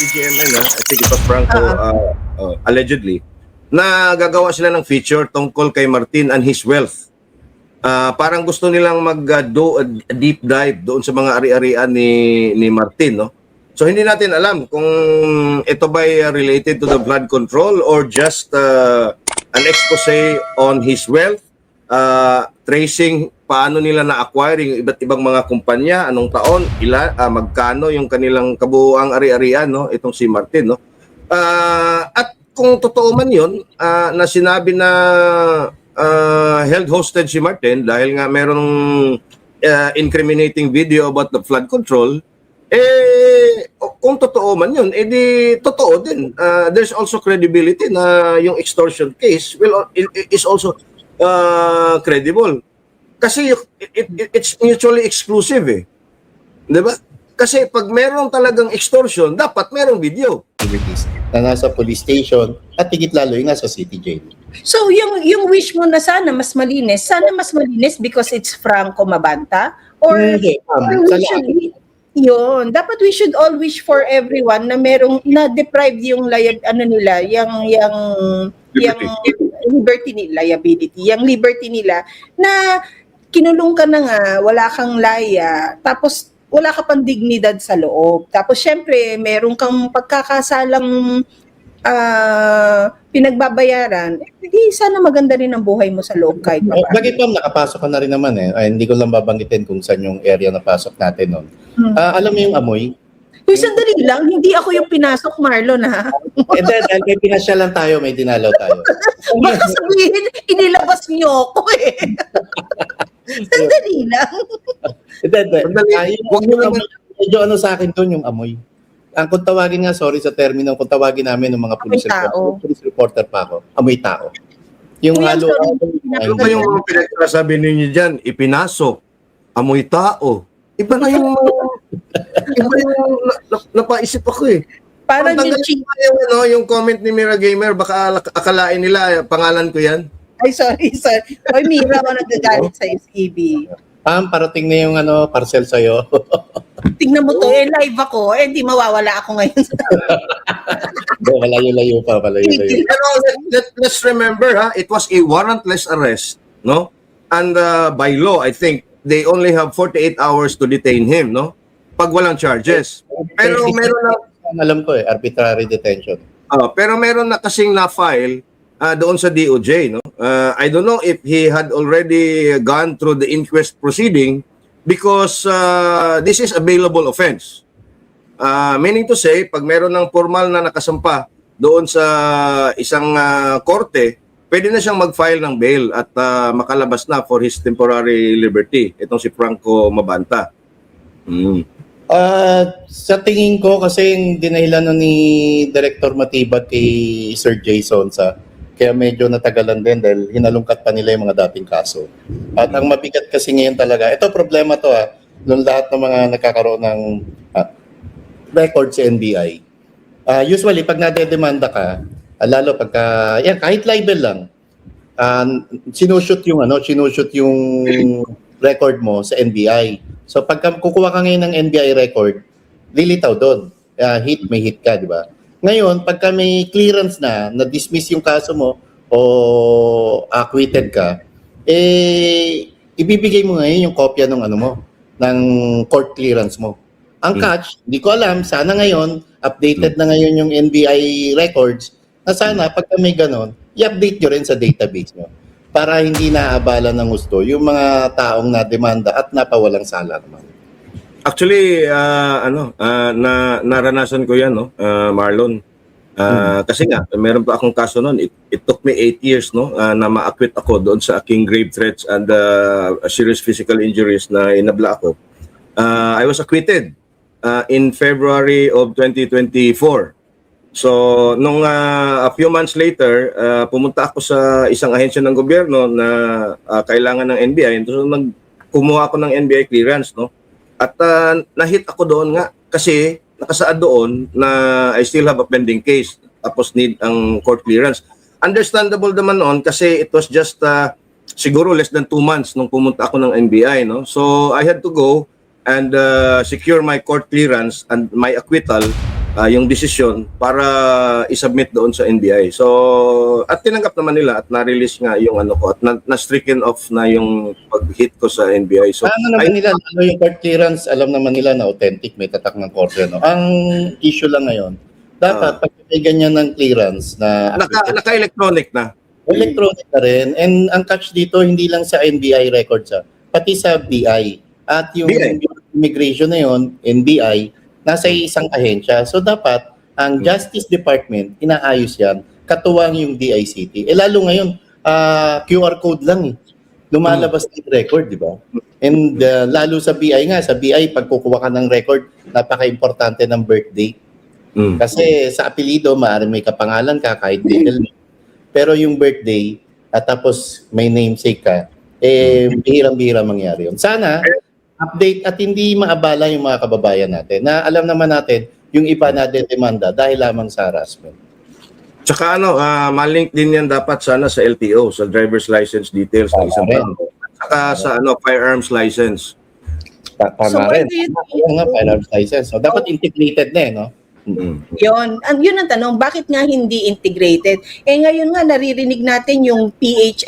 PGMN, I think it was Franco, allegedly, na gagawa sila ng feature tungkol kay Martin and his wealth. Parang gusto nilang mag-do a deep dive doon sa mga ari-arian ni Martin, no? So hindi natin alam kung ito ba related to the blood control or just an expose on his wealth, tracing paano nila na-acquire yung iba't ibang mga kumpanya, anong taon, magkano yung kanilang kabuuang ari-arian, no? Itong si Martin, no? At kung totoo man yun, na sinabi na held hostage si Martin dahil nga merong incriminating video about the flood control, kung totoo man yun, di totoo din. There's also credibility na yung extortion case is also credible. Kasi it's mutually exclusive eh. Diba? Kasi pag merong talagang extortion, dapat merong video. Na nasa police station at higit lalo yung nasa city jail. So yung wish mo na sana mas malinis because it's Franco Mabanta? Or, yun, dapat we should all wish for everyone na merong na-deprived yung liberty nila na kinulong ka na nga, wala kang laya, tapos wala ka pang dignidad sa loob. Tapos syempre, meron kang pagkakasalang pinagbabayaran, hindi sana maganda rin ang buhay mo sa loob kahit pa. Bakit pa, nakapasok ka na rin naman eh. Ay, hindi ko lang babanggitin kung saan yung area na pasok natin nun. Alam mo yung amoy? Yung sandali lang, hindi ako yung pinasok, Marlon, ha? Dahil may pinasya lang tayo, may dinalaw tayo. Baka sabihin, inilabas niyo ako eh. Sandali lang. Huwag mo naman. Medyo ano sa akin doon yung amoy. Ang kung tawagin nga, sorry sa termino, kung tawagin namin ng mga police reporter pa ako, amoy tao. Yung halo. Ano ba yung pinagsasabi ninyo dyan? Ipinasok, amoy tao. Iba na yung napaisip ako eh. Parang yung comment ni Mira Gamer, baka akalain nila pangalan ko yan. Ay, sorry. Oy, Mira, ako nagagalit sa'yo, CB. Parating na yung parcel sa'yo. Tingnan mo to, live ako, di mawawala ako ngayon. Malayo-layo pa. Pero let's remember, it was a warrantless arrest, no? And by law, I think, they only have 48 hours to detain him, no? Pag walang charges. Pero meron na... Alam ko arbitrary detention. Pero meron na kasing na-file doon sa DOJ, no? I don't know if he had already gone through the inquest proceeding because this is a bailable offense. Meaning to say, pag meron ng formal na nakasampa doon sa isang korte, pwede na siyang mag-file ng bail at makalabas na for his temporary liberty. Itong si Franco Mabanta. Sa tingin ko, kasi yung dinahilan ni Director Matibat kay Sir Jason kaya medyo natagalan din dahil hinalungkat pa nila yung mga dating kaso. At ang mabigat kasi ngayon talaga, ito problema to nung lahat ng mga nagkakaroon ng record sa NBI. Usually, pag nadedemanda ka, lalo pagka, kahit libel lang, sinushoot yung record mo sa NBI. So pagka kukuha ka ngayon ng NBI record, lilitaw doon. May hit ka, di ba? Ngayon, pagka may clearance na-dismiss yung kaso mo o acquitted ka, ibibigay mo ngayon yung kopya ng ng court clearance mo. Ang catch, hindi ko alam, sana ngayon, updated na ngayon yung NBI records, na sana pagka may ganon, i-update nyo rin sa database nyo para hindi naaabala ng gusto yung mga taong na-demanda at napawalang sala naman. Actually, naranasan ko yan, no, Marlon. Kasi nga, meron pa akong kaso noon. It took me 8 years, no, na ma-acquit ako doon sa aking grave threats and serious physical injuries na inabla ako. I was acquitted in February of 2024. So, nung a few months later, pumunta ako sa isang ahensya ng gobyerno na kailangan ng NBI. So, kumuha ako ng NBI clearance, no? At na-hit ako doon nga kasi nakasaad doon na I still have a pending case tapos need ang court clearance. Understandable naman noon kasi it was just siguro less than 2 months nung pumunta ako ng NBI, no? So I had to go and secure my court clearance and my acquittal yung desisyon para isubmit doon sa NBI. So, at tinanggap naman nila at na-release nga yung ano ko at na-stricken off na yung pag-hit ko sa NBI. So, Ano naman nila, ano yung court clearance, alam naman nila na authentic, may tatak ng korte, no? Ang issue lang ngayon, dapat pag may ganyan ng clearance na naka-electronic na. electronic na rin, and ang catch dito, hindi lang sa NBI records, pati sa BI. At yung BI. immigration na yun, NBI, nasa isang ahensya. So dapat, ang Justice Department, inaayos yan, katuwang yung DICT. Lalo ngayon, QR code lang eh. Lumalabas yung record, di ba? And lalo sa BI nga, sa BI, pag kukuha ka ng record, napaka-importante ng birthday. Kasi sa apelido, maaaring may kapangalan ka kahit legal name. Pero yung birthday, at tapos may namesake ka, bihirang-bihira mangyari yun. Sana, update at hindi maabala yung mga kababayan natin na alam naman natin yung iba na demanda dahil lamang sa harassment. Tsaka malink din yan dapat sana sa LTO, sa driver's license details ng isang tao. Tsaka sa firearms license. Tama rin. Yung nga, firearms license. So, dapat integrated na no? Yun ang tanong, bakit nga hindi integrated? Ngayon nga naririnig natin yung PH,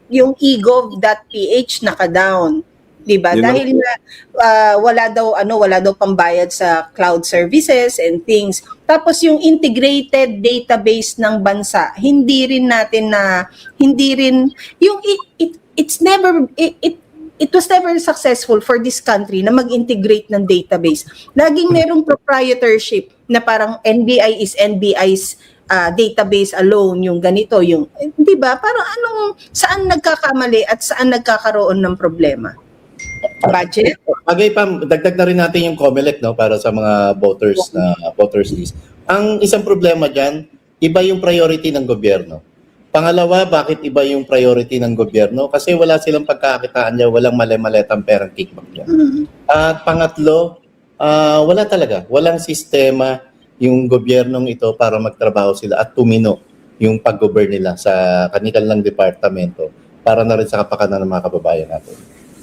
yung egov.ph naka-down. 'Di ba? Dahil nga wala daw pambayad sa cloud services and things. Tapos yung integrated database ng bansa, hindi rin yung it was never successful for this country na mag-integrate ng database. Laging merong proprietorship na parang NBI is NBI's database alone, yung ganito, yung 'di ba? Parang saan nagkakamali at saan nagkakaroon ng problema? Budget? Bagay pa, dagdag na rin natin yung COMELEC para sa mga voters list. Ang isang problema dyan, iba yung priority ng gobyerno. Pangalawa, bakit iba yung priority ng gobyerno? Kasi wala silang pagkakakitaan niya, walang mali-maletang perang kickback dyan. At pangatlo, wala talaga. Walang sistema yung gobyernong ito para magtrabaho sila at tumino yung pag-govern nila sa kanilang departamento para na rin sa kapakanan ng mga kababayan natin.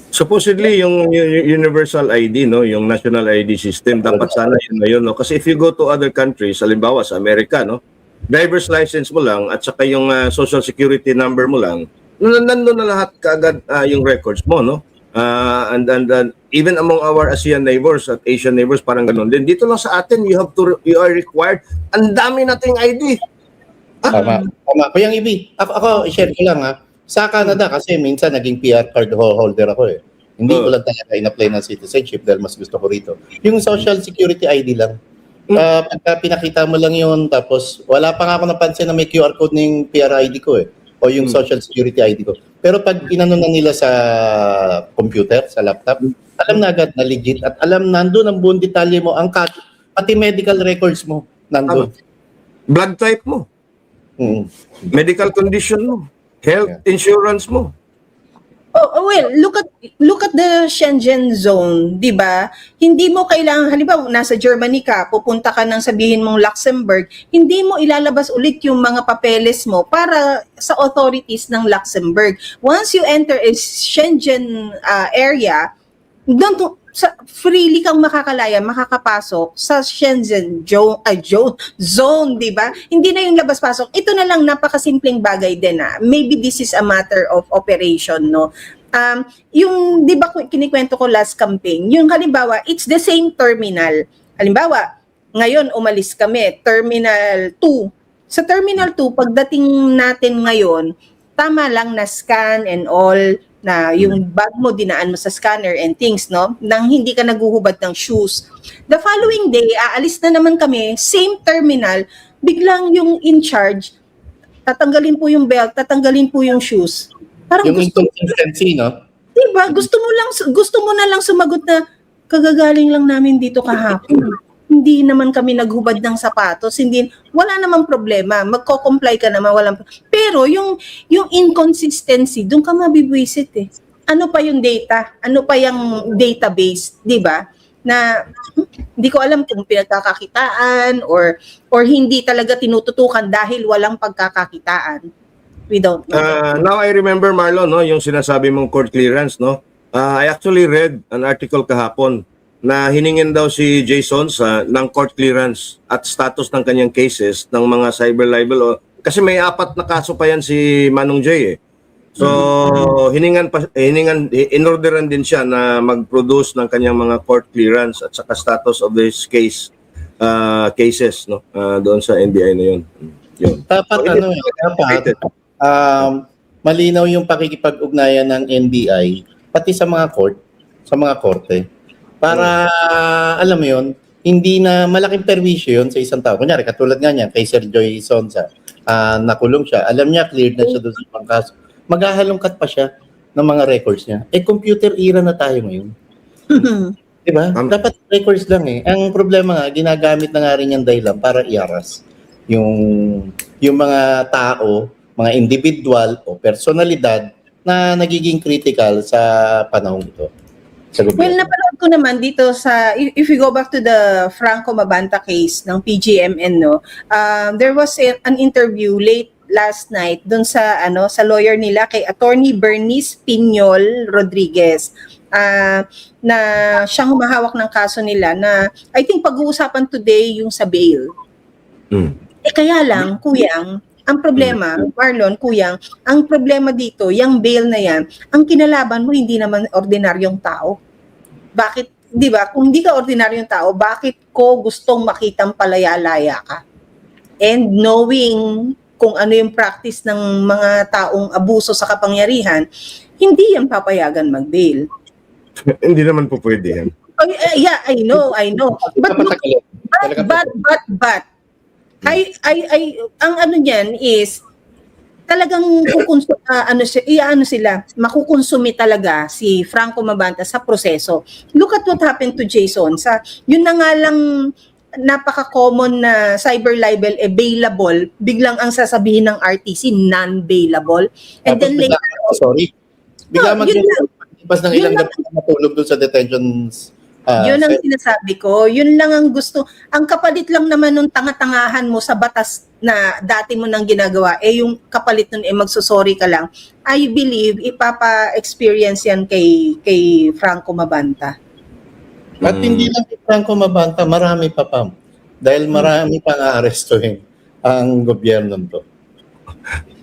Supposedly yung universal ID, yung national ID system, dapat sana yun na yun, Kasi if you go to other countries, halimbawa sa Amerika, driver's license mo lang at saka yung social security number mo lang, nandun na lahat kaagad yung records mo, and even among our ASEAN neighbors at Asian neighbors, parang ganun din. Dito lang sa atin, you are required. Ang dami nating ID. Tama. Kaya Ibi, ako i-share ko lang sa Canada kasi minsan naging PR card holder ako Hindi ko lang talaga in-apply ng citizenship dahil mas gusto ko rito. Yung social security ID lang. Pagka pinakita mo lang yun, tapos wala pa nga ako napansin na may QR code ng PR ID ko o yung social security ID ko. Pero pag inano na nila sa computer, sa laptop, alam na agad na legit at alam nandun ang buong detalye mo, pati medical records mo nandun. Blood type mo. Medical condition mo. Health insurance mo. Well, look at the Schengen zone, 'di ba? Hindi mo kailangan, halimbawa nasa Germany ka, pupunta ka nang sabihin mong Luxembourg, hindi mo ilalabas ulit yung mga papeles mo para sa authorities ng Luxembourg. Once you enter a Schengen area, freely kang makakapasok sa Shenzhen zone, di ba? Hindi na yung labas-pasok. Ito na lang, napakasimpleng bagay din Maybe this is a matter of operation, Yung, di ba, kinikwento ko last campaign, yung halimbawa, it's the same terminal. Halimbawa, ngayon umalis kami, Terminal 2. Sa Terminal 2, pagdating natin ngayon, tama lang na scan and all, na yung bag mo dinaan mo sa scanner and things, nang hindi ka naguhubad ng shoes. The following day, aalis na naman kami, same terminal, biglang yung in charge, tatanggalin po yung belt, tatanggalin po yung shoes. Parang yung inconsistency, Diba? Gusto mo na lang sumagot na kagagaling lang namin dito kahapon. Hindi naman kami naghubad ng sapatos, wala namang problema, magko-comply ka naman, pero yung inconsistency, doon ka mabibwisit Ano pa yung data? Ano pa yung database, 'di ba? Na hindi ko alam kung pinagkakakitaan or hindi talaga tinututukan dahil walang pagkakakitaan. We don't know. Now I remember, Marlon, yung sinasabi mong court clearance, I actually read an article kahapon na hiningin daw si Jason sa ng court clearance at status ng kanyang cases ng mga cyber libel kasi may 4 na kaso pa yan si Manong Jay eh. So inorderan din siya na mag-produce ng kanyang mga court clearance at saka status of this cases no doon sa NBI na yun. Yun. Dapat malinaw yung pakikipag-ugnayan ng NBI pati sa mga korte para alam mo yun, hindi na malaking perwisyo yun sa isang tao. Kunyari, katulad nga niya kay Sir Joy Sonsa, nakulong siya. Alam niya, cleared na siya doon sa ibang kaso. Maghahalongkat pa siya ng mga records niya. Computer era na tayo ngayon. Diba? Dapat records lang eh. Ang problema nga, ginagamit na nga rin yung dahilan para iaras yung mga tao, mga individual o personalidad na nagiging critical sa panahon ito. Well, napanood ko naman dito sa, if we go back to the Franco Mabanta case ng PGMN, no, there was an interview late last night dun sa sa lawyer nila kay Attorney Bernice Piñol Rodriguez, na siyang humahawak ng kaso nila na I think pag-uusapan today yung sa bail. Kaya lang, Kuyang, ang problema, Marlon, Kuyang, ang problema dito, yung bail na yan, ang kinalaban mo hindi naman ordinaryong tao. Bakit, di ba, kung hindi ka ordinaryong tao, bakit ko gustong makitang palaya-laya ka? And knowing kung ano yung practice ng mga taong abuso sa kapangyarihan, hindi yan papayagan mag-bail. Hindi naman po pwede yan. Yeah, I know. But ang ano niyan is talagang makukonsumi talaga si Franco Mabanta sa proseso. Look at what happened to Jason. Yun na nga lang napaka-common na cyber libel bailable, biglang ang sasabihin ng RTC non-bailable. And then later, bigla magpas ng ilang gabi matulog doon sa detention. Yun ang sinasabi ko. Yun lang ang gusto. Ang kapalit lang naman nung tanga-tangahan mo sa batas na dati mo nang ginagawa, yung kapalit nun magsusorry ka lang. I believe ipapa-experience yan kay Franco Mabanta. At hindi lang kay Franco Mabanta, marami pa Pam. Dahil marami pang aarestuhin ang gobyerno nito.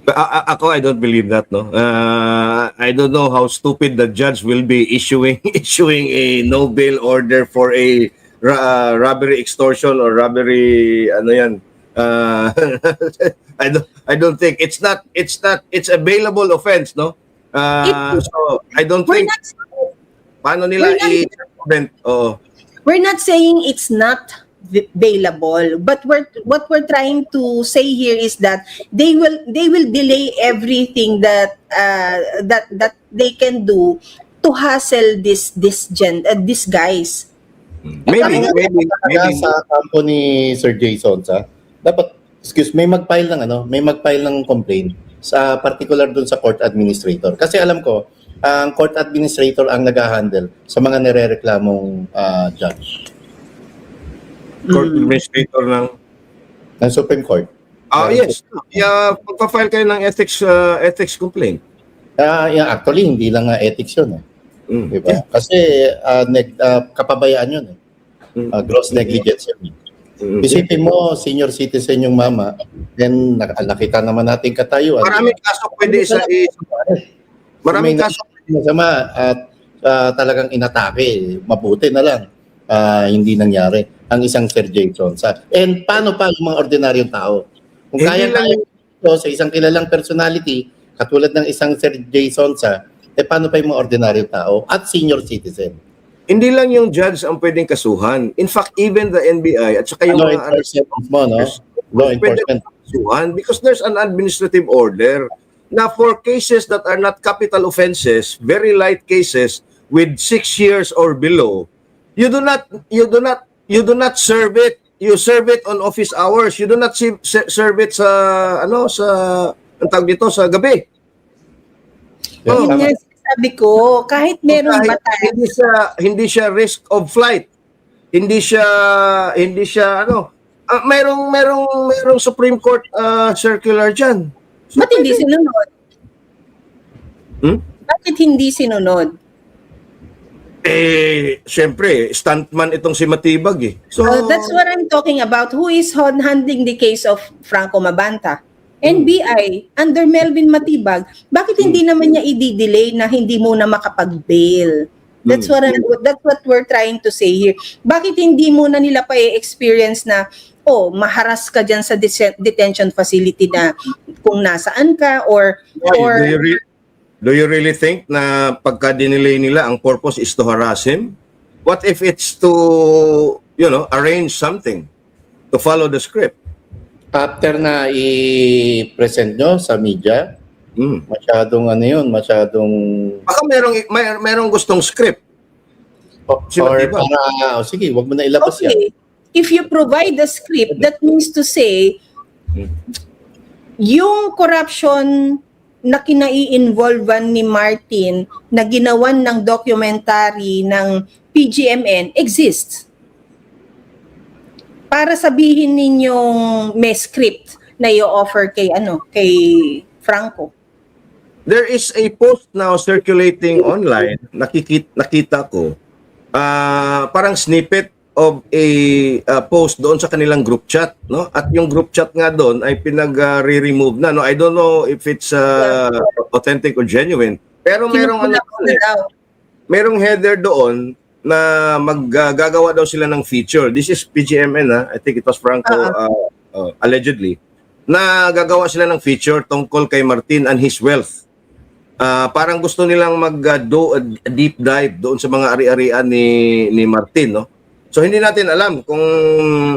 Ako, I don't believe that, no. I don't know how stupid the judge will be issuing a no bail order for a robbery extortion or robbery I don't think it's a bailable offense, no. So I don't think paano nila i-prevent. We're not saying it's not bailable, but what we're trying to say here is that they will delay everything that they can do to hassle these guys. Maybe sa kampo ni Sir Jason dapat may mag-file ng complaint sa particular dun sa court administrator, kasi alam ko ang court administrator ang nag-handle sa mga nirereklamong judge. Court administrator ng Supreme Court. Yes. Pagpa-file kayo ng ethics complaint. Actually, hindi lang ethics yun. Diba? Kasi kapabayaan yun. Gross negligence yun. Isipin mo, senior citizen yung mama, then nakita naman natin katayuan. Maraming kaso pwede Maraming kaso masama at talagang inatake. Mabuti na lang. Hindi nangyari ang isang Sir Jason. And paano pa yung mga ordinaryong tao? Kung kaya tayo sa isang kilalang personality, katulad ng isang Sir Jason paano pa yung mga ordinaryong tao at senior citizen? Hindi lang yung judge ang pwedeng kasuhan. In fact, even the NBI at saka yung law enforcement kasuhan because there's an administrative order na for cases that are not capital offenses, very light cases with 6 years or below, you do not serve it. You serve it on office hours. You do not serve it sa ang tawag dito sa gabi. Yun nga sabi ko, kahit merong batas, hindi siya risk of flight. Hindi siya merong Supreme Court circular diyan. Ba't hindi sinunod? Bakit hindi sinunod? Siyempre, stuntman itong si Matibag eh. So, That's what I'm talking about. Who is handling the case of Franco Mabanta? NBI, under Melvin Matibag. Bakit hindi naman niya i-delay na hindi muna makapag-bail? That's what we're trying to say here. Bakit hindi muna nila pa i-experience na maharas ka diyan sa detention facility na kung nasaan ka or do you really think na pagka dinelay nila ang purpose is to harass him? What if it's to, arrange something to follow the script? After na i-present nyo sa media, masyadong Baka merong gustong script. Si or Matibag. sige, wag mo na ilabas yan. okay, if you provide the script, that means to say, yung corruption na kinai-involvean ni Martin na ginawan ng documentary ng PGMN exists. Para sabihin ninyong may script na i-offer kay Franco. There is a post now circulating online, nakita ko, parang snippet of a post doon sa kanilang group chat, no? At yung group chat nga doon ay re-remove na, no? I don't know if it's authentic or genuine. Pero merong header doon na maggagawa daw sila ng feature. This is PGMN, I think it was Franco allegedly. Na gagawa sila ng feature tungkol kay Martin and his wealth. Parang gusto nilang do a deep dive doon sa mga ari-arian ni Martin, no? So hindi natin alam kung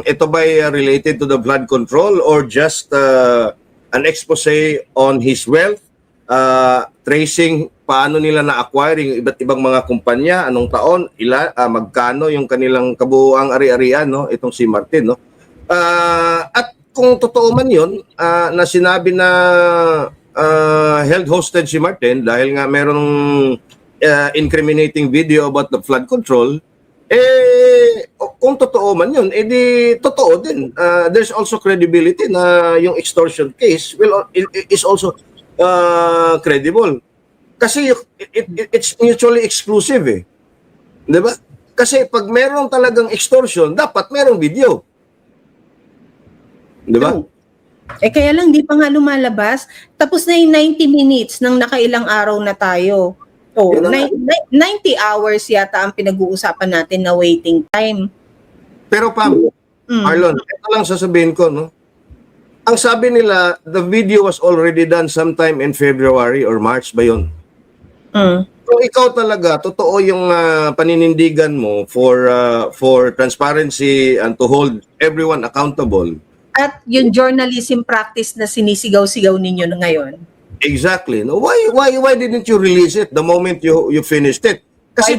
ito ba related to the flood control or just an expose on his wealth, tracing paano nila na-acquire yung iba't ibang mga kumpanya, anong taon, magkano yung kanilang kabuuang ari-arian, no? Itong si Martin, no? At kung totoo man yun, na sinabi na held hostage si Martin dahil nga merong incriminating video about the flood control, kung totoo man yun, di totoo din. There's also credibility na yung extortion case is also credible. Kasi it's mutually exclusive eh. 'Di ba? Kasi pag merong talagang extortion, dapat merong video. 'Di ba? Kaya lang di pa nga lumalabas. Tapos na yung 90 minutes nang nakailang araw na tayo. 90 hours yata ang pinag-uusapan natin na waiting time. Pero Pam, Marlon, ito lang sasabihin ko, no? Ang sabi nila, the video was already done sometime in February or March ba yun? Kung ikaw talaga, totoo yung paninindigan mo for transparency and to hold everyone accountable. At yung journalism practice na sinisigaw-sigaw ninyo ngayon. Exactly. No, why didn't you release it the moment you finished it? Kasi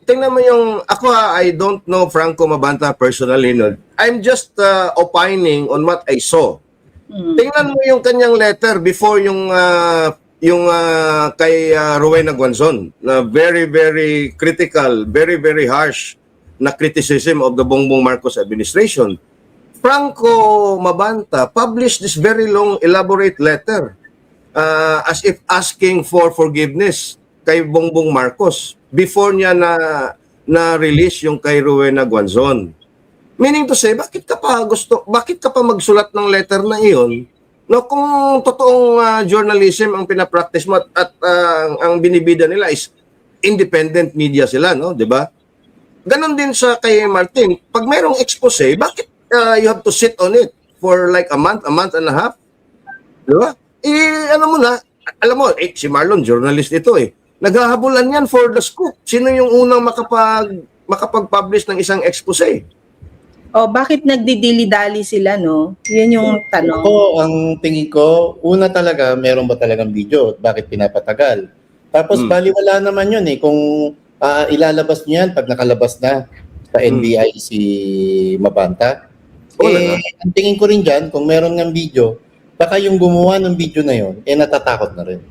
tingnan mo yung ako, I don't know Franco Mabanta personally, no. I'm just opining on what I saw. Tingnan mo yung kanyang letter before yung kay Rowena Guanzon na very very critical, very very harsh na criticism of the Bongbong Marcos administration. Franco Mabanta published this very long, elaborate letter as if asking for forgiveness kay Bongbong Marcos before niya na-release yung kay Rowena Guanzon. Meaning to say, bakit ka pa magsulat ng letter na iyon? No, kung totoong journalism ang pinapractice mo at ang binibida nila is independent media sila, no? 'Di ba? Ganon din sa kay Martin. Pag mayroong expose, bakit you have to sit on it for like a month and a half. Diba? Alam mo, si Marlon, journalist ito eh. Naghahabulan yan for the scoop. Sino yung unang makapag-publish ng isang expose? Bakit nagdidili-dali sila, no? Yun yung tanong. Ang tingin ko, una talaga, meron ba talagang video? Bakit pinapatagal? Tapos, baliwala naman yun eh. Kung ilalabas niyo yan, pag nakalabas na sa NBI si Mabanta, ang tingin ko rin dyan, kung meron ng video, baka yung gumawa ng video na yun, natatakot na rin.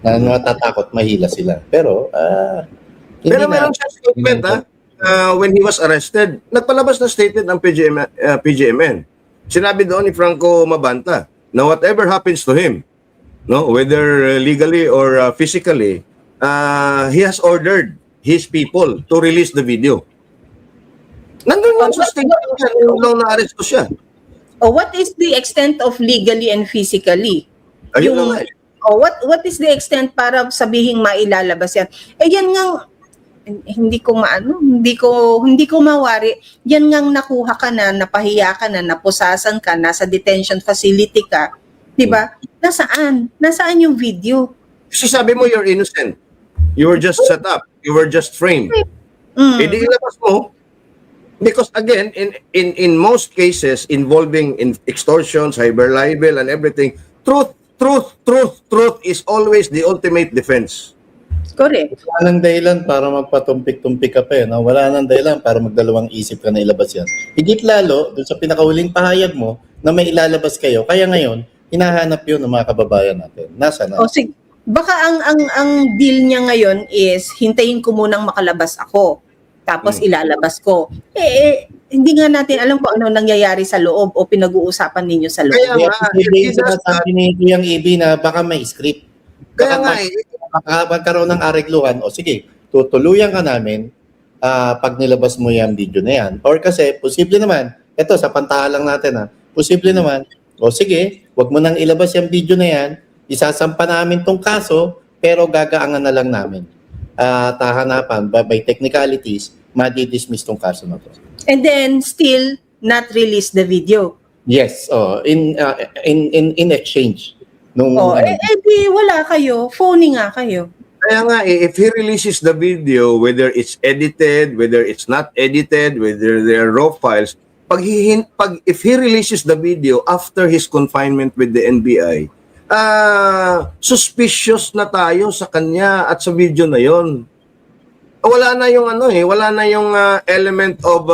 Natatakot, mahila sila. Pero meron siya statement, when he was arrested, nagpalabas na statement ng PGMN. Sinabi doon ni Franco Mabanta na whatever happens to him, no, whether legally or physically, he has ordered his people to release the video. Nandun yung sa statement niya, yung lang na-arresto siya. What is the extent of legally and physically? Ayun na nga eh. What is the extent para sabihing mailalabas yan? Yan ngang hindi ko mawari. Yan ngang nakuha ka na, napahiya ka na, napusasan ka, nasa detention facility ka. 'Di ba? Nasaan? Nasaan yung video? Kasi sabi mo you're innocent. You were just set up. You were just framed. Hindi ilabas mo. Because again, in most cases involving in extortion, cyber libel, and everything, truth is always the ultimate defense. Correct. Wala nang dahilan para magpatumpik-tumpik ka pa eh. No? Wala nang dahilan para magdalawang isip ka na ilabas yan. Higit lalo, dun sa pinakahuling pahayag mo na may ilalabas kayo. Kaya ngayon, hinahanap yun ng mga kababayan natin. Nasa na? Sige. Baka ang deal niya ngayon is hintayin ko munang makalabas ako. Tapos ilalabas ko. Hindi nga natin alam kung ano nangyayari sa loob o pinag-uusapan ninyo sa loob. Kaya nga, Hindi sinasabi ni Kuyang Ibi na baka may script. Kaya nga Magkaroon ng aregluhan, o sige, tutuluyan ka namin pag nilabas mo yung video na yan. Or kasi, posible naman, eto sa pantahan lang natin posible naman, o sige, wag mo nang ilabas yung video na yan, isasampa namin tong kaso, pero gagaangan na lang namin. Hanapan, by technicalities, madi-dismiss tong kaso na to. And then still not release the video. Yes, in exchange. Di wala kayo. Phony nga kayo. Kaya nga, if he releases the video, whether it's edited, whether it's not edited, whether they're raw files, if he releases the video after his confinement with the NBI, suspicious na tayo sa kanya at sa video na yon. Wala na yung wala na yung element of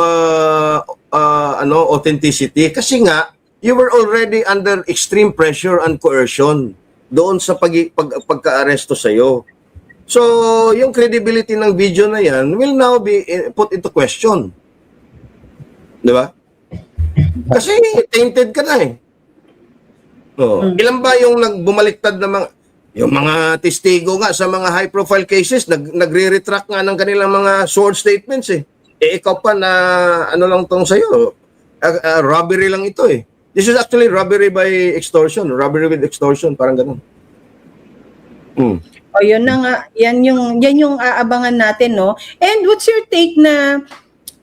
authenticity kasi nga you were already under extreme pressure and coercion doon sa pagka-aresto sa iyo. So, yung credibility ng video na yan will now be put into question. 'Di ba? Kasi tainted ka na eh. Ilan ba yung nagbumaliktad na yung mga testigo nga sa mga high profile cases nagre-retract nga ng kanilang mga sworn statements eh. Ikaw pa na lang tong sa'yo, robbery lang ito eh. This is actually robbery by extortion, robbery with extortion, parang ganun. Yun na nga, yan yung aabangan natin, no? And what's your take na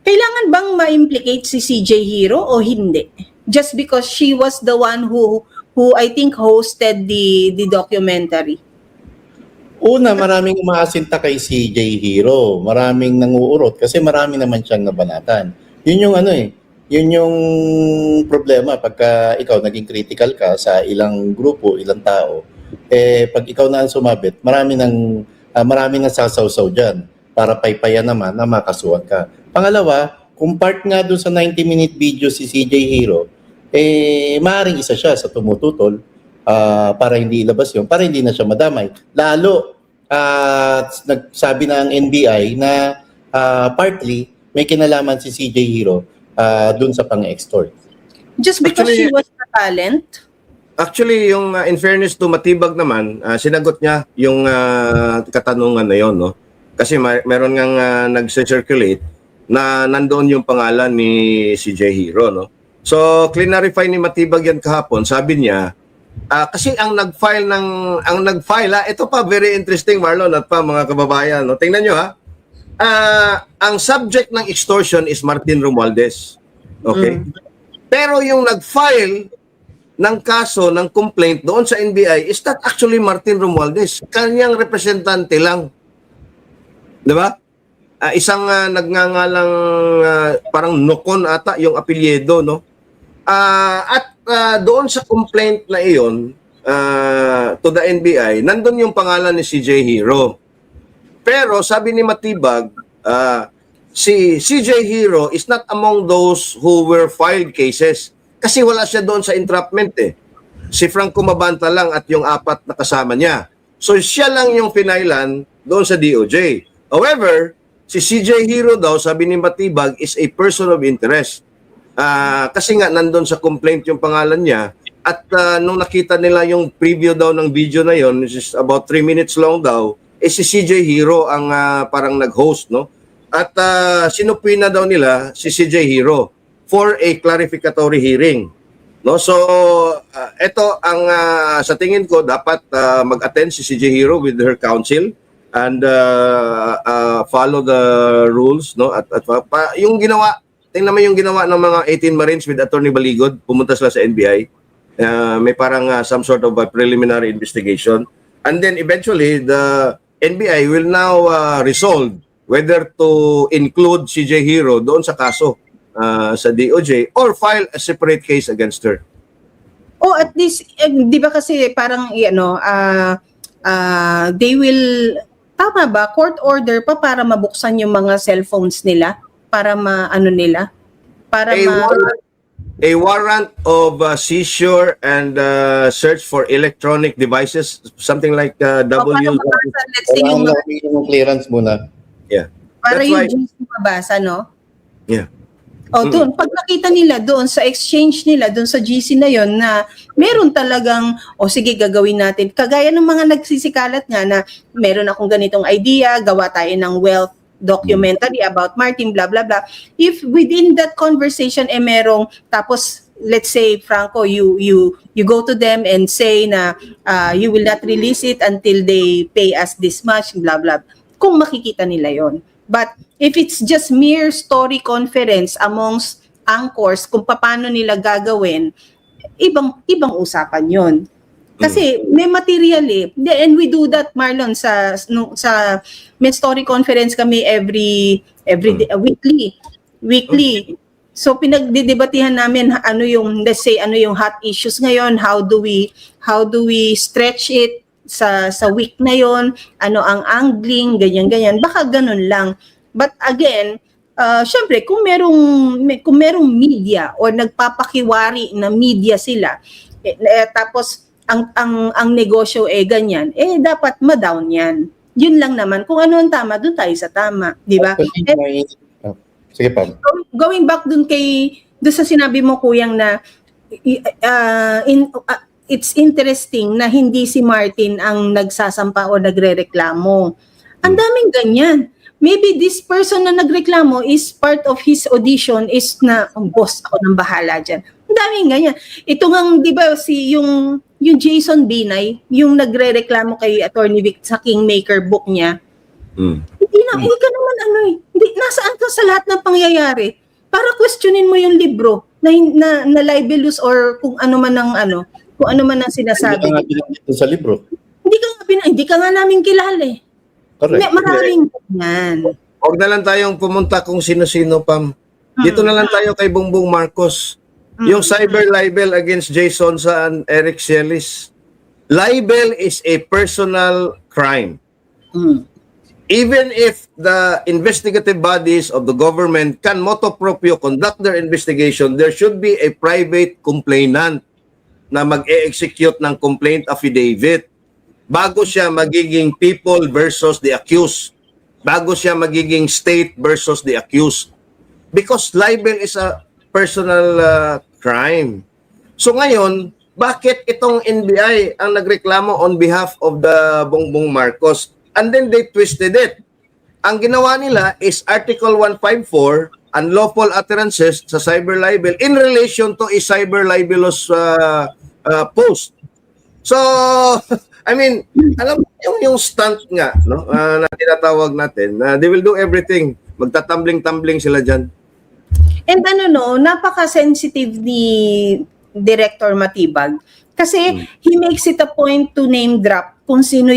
kailangan bang ma-implicate si CJ Hero o hindi? Just because she was the one who I think hosted the documentary. Una, maraming umaasinta kay CJ Hero. Maraming nanguurot kasi marami naman siyang nabanatan. Yun yung yun yung problema pagka ikaw naging critical ka sa ilang grupo, ilang tao. Pag ikaw na ang sumabit, marami nang sasawsaw dyan para paypayan naman na makasuhan ka. Pangalawa, kung part nga doon sa 90-minute video si CJ Hero, maaaring isa siya sa tumututol para hindi ilabas yun, para hindi na siya madamay. Lalo, nagsabi ng NBI na partly may kinalaman si CJ Hero dun sa pang-extort. Just because she was a talent? Actually, yung in fairness to Matibag naman, sinagot niya yung katanungan na yon, no? Kasi meron ngang nag-circulate na nandoon yung pangalan ni CJ Hero, no? So, clarify ni Matibag yan kahapon. Sabi niya, kasi ang nag-file, ito pa very interesting, Marlon at pa mga kababayan, no? Tingnan nyo ang subject ng extortion is Martin Romualdez. Okay? Pero yung nag-file ng kaso, ng complaint doon sa NBI is not actually Martin Romualdez. Kanyang representante lang. 'Di ba? Isang nagngangalang parang Nokon ata yung apelyido, no? At doon sa complaint na iyon to the NBI, nandun yung pangalan ni CJ Hero. Pero sabi ni Matibag, si CJ Hero is not among those who were filed cases. Kasi wala siya doon sa entrapment eh. Si Franco Mabanta lang at yung 4 na kasama niya. So siya lang yung pinailan doon sa DOJ. However, si CJ Hero daw, sabi ni Matibag, is a person of interest. Kasi nga nandun sa complaint yung pangalan niya. At nung nakita nila yung preview daw ng video na yon, which is about 3 minutes long daw, si CJ Hero ang parang nag-host, no? At sinupina daw nila si CJ Hero for a clarificatory hearing. No, so ito ang sa tingin ko dapat mag-attend si CJ Hero with her counsel and follow the rules, no, at yung ginawa, tingnan mo yung ginawa ng mga 18 Marines with Attorney Baligod, pumunta sila sa NBI. May parang some sort of a preliminary investigation, and then eventually the NBI will now resolve whether to include CJ Hero doon sa kaso sa DOJ or file a separate case against her. Oh, at least, di ba kasi parang, they will, tama ba, court order pa para mabuksan yung mga cellphones nila? Para nila? Para A warrant of seizure and search for electronic devices, something like W. Let's say yung Yung clearance muna. Yeah. para That's yung why- GC mabasa, no? Yeah. O doon, pag nakita nila doon sa exchange nila, doon sa GC na yon na meron talagang, sige, gagawin natin. Kagaya ng mga nagsisikalat nga na meron akong ganitong idea, gawa tayo ng wealth documentary about Martin, blah, blah, blah. If within that conversation, merong, tapos, let's say, Franco, you go to them and say na you will not release it until they pay us this much, blah, blah. Kung makikita nila yon. But if it's just mere story conference amongst anchors kung paano nila gagawin, ibang usapan 'yon. Kasi may material eh. And we do that, Marlon, sa may story conference kami every day, weekly. So pinagdidebatihan namin let's say ano yung hot issues ngayon, how do we stretch it sa week na yon, ano ang angling, ganyan. Baka ganun lang. But again, syempre, kung merong media or nagpapakiwari na media sila, tapos ang negosyo ganyan, dapat ma-down yan. Yun lang naman. Kung ano ang tama, doon tayo sa tama. Di ba? Sige pa. Going back doon sa sinabi mo, Kuyang, na it's interesting na hindi si Martin ang nagsasampa o nagrereklamo. Ang daming ganyan. Maybe this person na nagreklamo is part of his audition is na, boss, ako nang bahala dyan. Ang daming ganyan. Ito nga, di ba, yung Jason Binay, yung nagrereklamo kay Attorney Vic sa Kingmaker book niya, hindi ka naman nasaan ka sa lahat ng pangyayari para questionin mo yung libro na libelous or kung ano man ang sinasabi. Hindi ka nga pinakita sa libro. Hindi ka nga namin kilala eh. Correct. Maraming ganyan. Huwag na lang tayong pumunta kung sino-sino, Pam. Dito na lang tayo kay Bongbong Marcos. Yung cyber libel against Jason and Eric Celis. Libel is a personal crime. Even if the investigative bodies of the government can motu proprio conduct their investigation, there should be a private complainant na mag-e-execute ng complaint affidavit bago siya magiging people versus the accused, bago siya magiging state versus the accused. Because libel is a personal crime. So ngayon, bakit itong NBI ang nagreklamo on behalf of the Bongbong Marcos? And then they twisted it. Ang ginawa nila is Article 154, unlawful utterances sa cyber libel in relation to a cyber libelous post. So, I mean, alam mo yung stunt nga, no? Na tinatawag natin, they will do everything. Magtatumbling-tumbling sila dyan. And napaka-sensitive ni Director Matibag. Kasi he makes it a point to name drop kung sino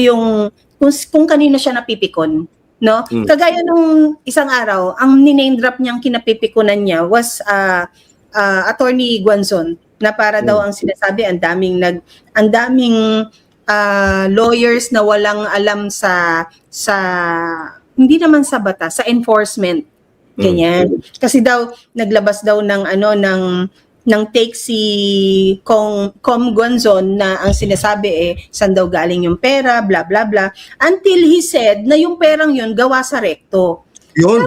kung kanino siya napipikon. No? Kagaya nung isang araw, ang ni-name drop niyang kinapipikunan niya was Attorney Guanzon, na para daw ang sinasabi, ang daming lawyers na walang alam sa hindi naman sa batas, sa enforcement. Ganyan. Kasi daw naglabas daw ng take si Com Guanzon na ang sinasabi saan daw galing yung pera, blah blah blah, until he said na yung perang yun gawa sa rekto. Yun.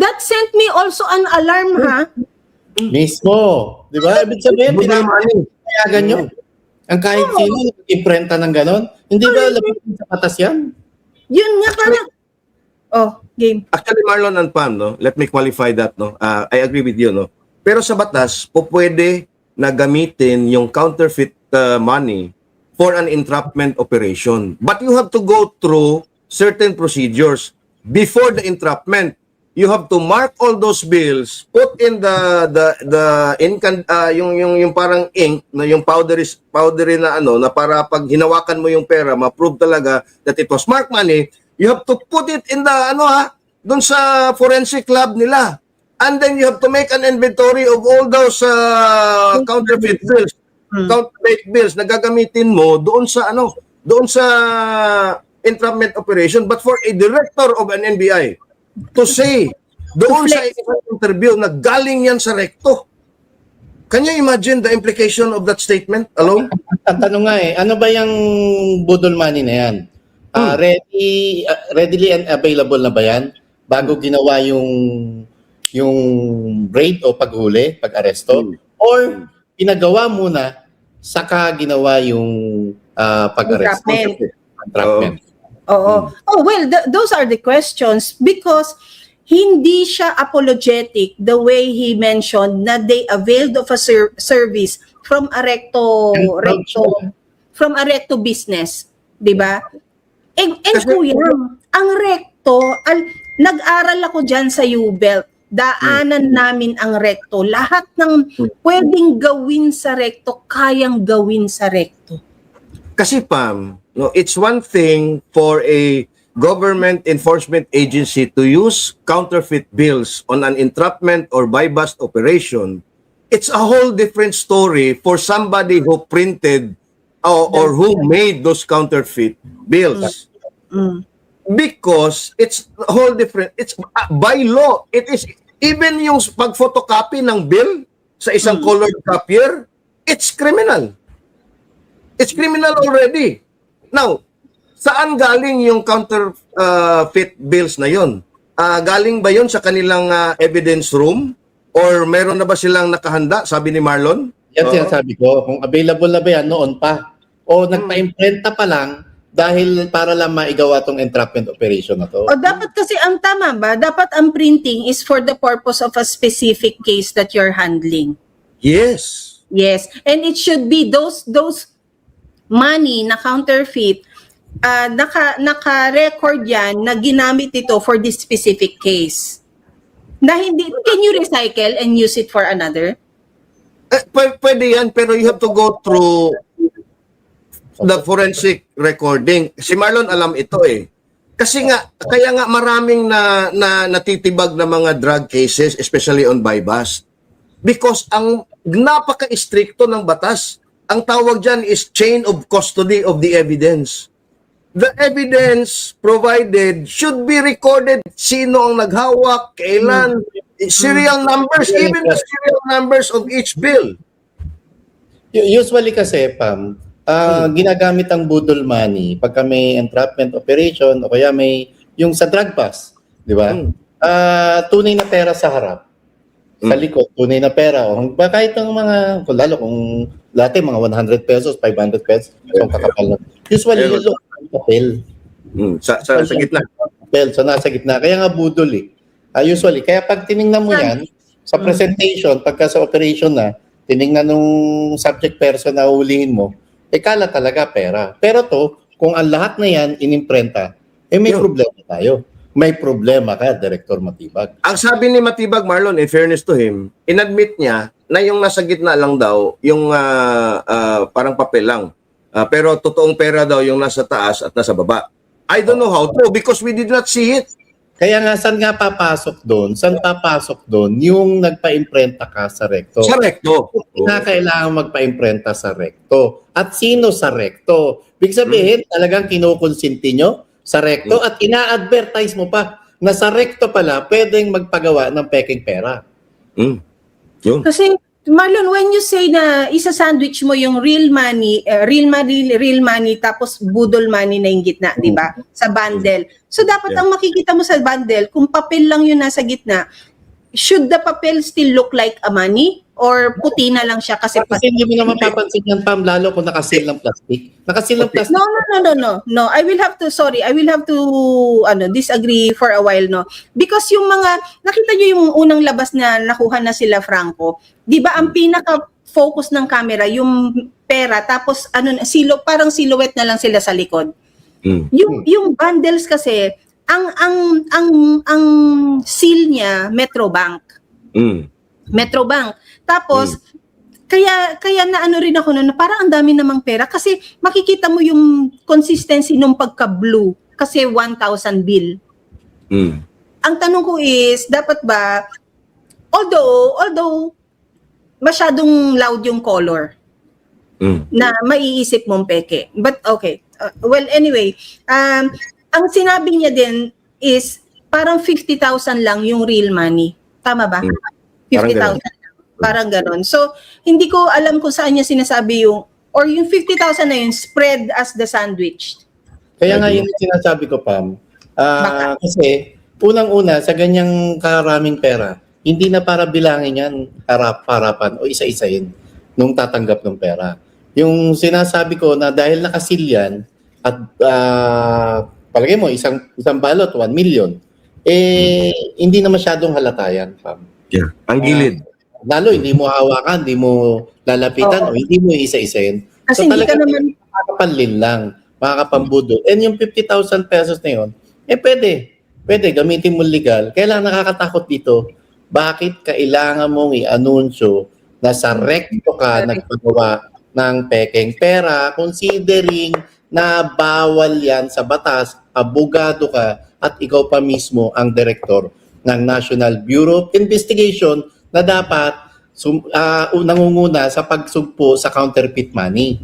That sent me also an alarm, ha? Mismo. Di ba? Ibig sabihin, pinapayagan nyo. Ang kahit sino, iprenta ng ganon. Hindi ba lapitin sa batas yan? Yun nga parang, game. Actually, Marlon and Pam, no? Let me qualify that, no? I agree with you, no? Pero sa batas, pwede na gamitin yung counterfeit money for an entrapment operation. But you have to go through certain procedures. Before the entrapment, you have to mark all those bills, put in yung parang ink, na yung powdery na na para pag hinawakan mo yung pera, ma-prove talaga that it was marked money. You have to put it in the doon sa forensic lab nila. And then you have to make an inventory of all those counterfeit bills. Counterfeit bills na gagamitin mo doon sa entrapment operation. But for a director of an NBI to say doon sa interview na galing yan sa recto, can you imagine the implication of that statement alone? Ang tanong nga ano ba yung budol money na yan? Readily and available na ba yan bago ginawa yung raid o paghuli, pag-aresto? Or pinagawa muna saka ginawa yung pag-aresto? Entrapment. Oo. Well, those are the questions because hindi siya apologetic the way he mentioned na they availed of a service from a recto business, 'di ba? And kuya, ang recto, nag-aral ako diyan sa UBELT. Daanan namin ang recto. Lahat ng pwedeng gawin sa recto, kayang gawin sa recto. Kasi Pam, no, it's one thing for a government enforcement agency to use counterfeit bills on an entrapment or buy-bust operation. It's a whole different story for somebody who printed or who made those counterfeit bills. Because it's a whole different, it's by law, it is even yung pag-photocopy ng bill sa isang colored copier, it's criminal. It's criminal already. Now, saan galing yung counterfeit bills na yon? Galing ba yon sa kanilang evidence room? Or meron na ba silang nakahanda, sabi ni Marlon? Yan sinasabi ko, kung available na ba yan noon pa. O nagpa-imprenta pa lang dahil para lang maigawa tong entrapment operation na to. O dapat kasi ang tama ba? Dapat ang printing is for the purpose of a specific case that you're handling. Yes. Yes. And it should be those money na counterfeit, naka-record yan na ginamit ito for this specific case. Na hindi, can you recycle and use it for another? Pwede yan, pero you have to go through the forensic recording. Si Marlon alam ito eh. Kasi nga, kaya nga maraming natitibag na mga drug cases, especially on buy-bust. Because ang napaka-stricto ng batas, ang tawag dyan is chain of custody of the evidence. The evidence provided should be recorded. Sino ang naghawak, kailan, serial numbers, even the serial numbers of each bill. Usually kasi, Pam, ginagamit ang budol money pagka may entrapment operation o kaya may yung sa drug pass, di ba? Tunay na pera sa harap. Sa likod, tunay na pera. O kahit ang mga, lalo kung dati mga 100 pesos, 500 pesos, so kakapal na. Usually, yung papel. Sa gitna. Papel, so nasa gitna. Kaya nga budol eh. Usually, kaya pag tinignan mo yan, sa presentation, pagka sa operation na, tinignan nung subject person na hulihin mo, kala talaga pera. Pero to, kung ang lahat na yan inimprenta, may problema tayo. May problema ka, Director Matibag. Ang sabi ni Matibag, Marlon, in fairness to him, inadmit niya na yung nasa gitna lang daw, yung parang papel lang. Pero totoong pera daw yung nasa taas at nasa baba. I don't know how to because we did not see it. Kaya nga, saan nga papasok doon? Saan papasok doon yung nagpa-imprenta ka sa recto? Sa recto. Na kailangan magpa-imprenta sa recto. At sino sa recto? Big sabihin, talagang kinukonsinti nyo sa recto at ina-advertise mo pa na sa recto pala pwedeng magpagawa ng peking pera. Yun. Kasi Marlon, when you say na isa-sandwich mo yung real money tapos budol money na yung gitna, di ba? Sa bundle. So dapat ang makikita mo sa bundle, kung papel lang yun nasa gitna, should the papel still look like a money? Or puti na lang siya kasi Kasi hindi mo naman mapapansin yan, Pam, lalo kung nakasil ng plastic. Nakasil ng plastic. No. I will have to disagree for a while, no. Because yung nakita niyo yung unang labas na nakuha na sila Franco, 'di ba ang pinaka focus ng camera yung pera tapos parang silhouette na lang sila sa likod. Yung bundles kasi ang seal niya Metrobank. Metrobank. Tapos kaya na rin ako na parang ang dami namang pera kasi makikita mo yung consistency nung pagka-blue kasi 1,000 bill. Ang tanong ko is dapat ba although masyadong loud yung color na maiisip mong peke. But okay. Well anyway, ang sinabi niya din is parang 50,000 lang yung real money. Tama ba? 50,000. Parang ganon. So, hindi ko alam kung saan niya sinasabi yung 50,000 na yun, spread as the sandwich. Kaya nga yun yung sinasabi ko, Pam. Kasi, unang-una, sa ganyang karaming pera, hindi na para bilangin yan harapan o isa-isayin nung tatanggap ng pera. Yung sinasabi ko na dahil nakasil yan, at palagay mo, isang balot, 1 million, hindi na masyadong halata yan, Pam. Yeah. Ang gilid. Lalo, hindi mo hawakan, hindi mo lalapitan, o hindi mo isa-isayin. Kasi hindi ka naman makakapanlin lang, makakapambudol. And yung 50,000 pesos na yun, pwede, gamitin mo legal. Kailangan nakakatakot dito, bakit kailangan mong i-anunsyo na sa recto ka nagpagawa ng pekeng pera, considering na bawal yan sa batas, abogado ka, at ikaw pa mismo ang direktor ng National Bureau of Investigation na dapat nangunguna sa pagsugpo sa counterfeit money.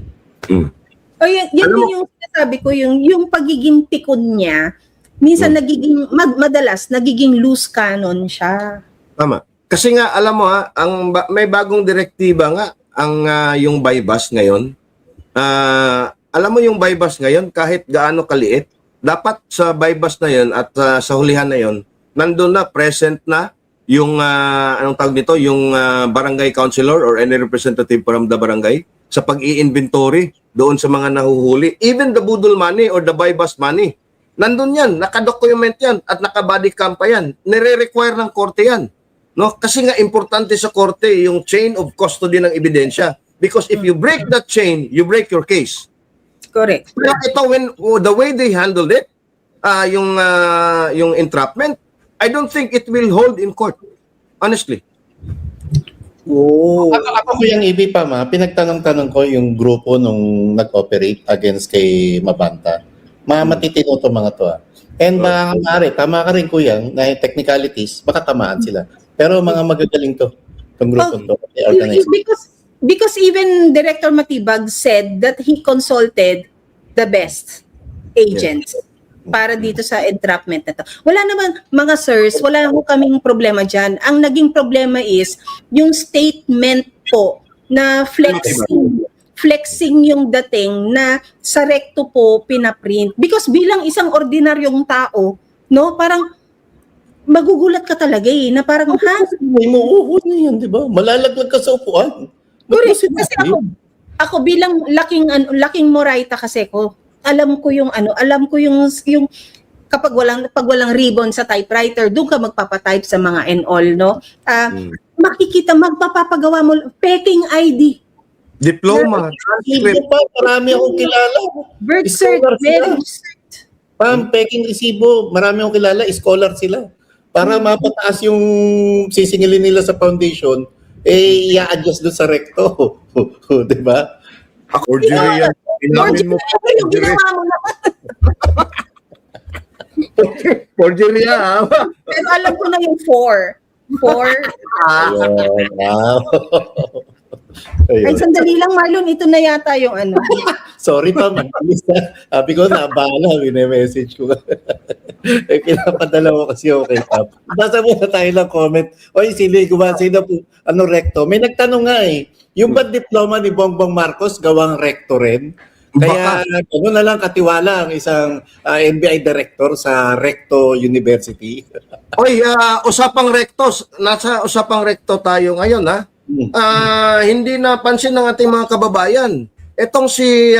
yan din yung sinasabi ko, yung pagiging pikon niya, minsan madalas nagiging loose cannon siya. Tama. Kasi nga, alam mo may bagong direktiba nga, yung bypass ngayon. Alam mo yung bypass ngayon, kahit gaano kaliit, dapat sa bypass na yun at sa hulihan na yun, nandun na, present na, yung anong tawag nito, yung barangay councilor or any representative from the barangay sa pag-i-inventory doon sa mga nahuhuli. Even the budol money or the bypass money. Nandun yan, nakadocument yan at nakabody cam pa yan. Nire-require ng korte yan. No? Kasi nga importante sa korte yung chain of custody ng ebidensya. Because if you break that chain, you break your case. Correct. Pero ito, the way they handled it, yung entrapment, I don't think it will hold in court. Honestly. Ako yung ibi pa pinagtanong-tanong ko yung grupo nung nag-operate against kay Mabanta. Matitino to mga to. And tama ka rin kuya, na technicalities, baka tamaan sila. Pero mga magagaling to, itong grupo to. Because even Director Matibag said that he consulted the best agents. Para dito sa entrapment na to. Wala naman, mga sirs, wala naman kaming problema dyan. Ang naging problema is, yung statement po na flexing yung dating na sa recto po pinaprint. Because bilang isang ordinaryong tao, no, parang magugulat ka talaga na parang, May muuho na yan, di ba? Malalaglag ka sa upuan. Kasi ako bilang laking Moraita kasi ko, alam ko yung pag walang ribbon sa typewriter, doon ka magpapatype sa mga and all, no? Makikita, magpapagawa mo, peking ID. Diploma. Transcript pa, marami akong kilala. Birth cert, marriage cert. Pam, peking resibo, marami akong kilala, scholar sila. Para mapataas yung sisingilin nila sa foundation, i-adjust doon sa recto. Di ba? Forgery yan. Inamin mo. Yung ginawa mo na. Forgery yan. Pero alam ko na yung 4. Ay, sandali lang, Marlon. Ito na yata yung ano. Sorry pa, mabilis na. Sabi ko, nabala. Message ko. Pinapadala ko kasi okay. Nasa muna tayo ng comment. Oy, sino po, recto? May nagtanong nga yung ba diploma ni Bongbong Marcos gawang recto rin? Kaya ano na lang katiwala ang isang NBI director sa Recto University. Oy, usapang rectos. Nasa usapang recto tayo ngayon, ha? Hindi napansin ng ating mga kababayan. Etong si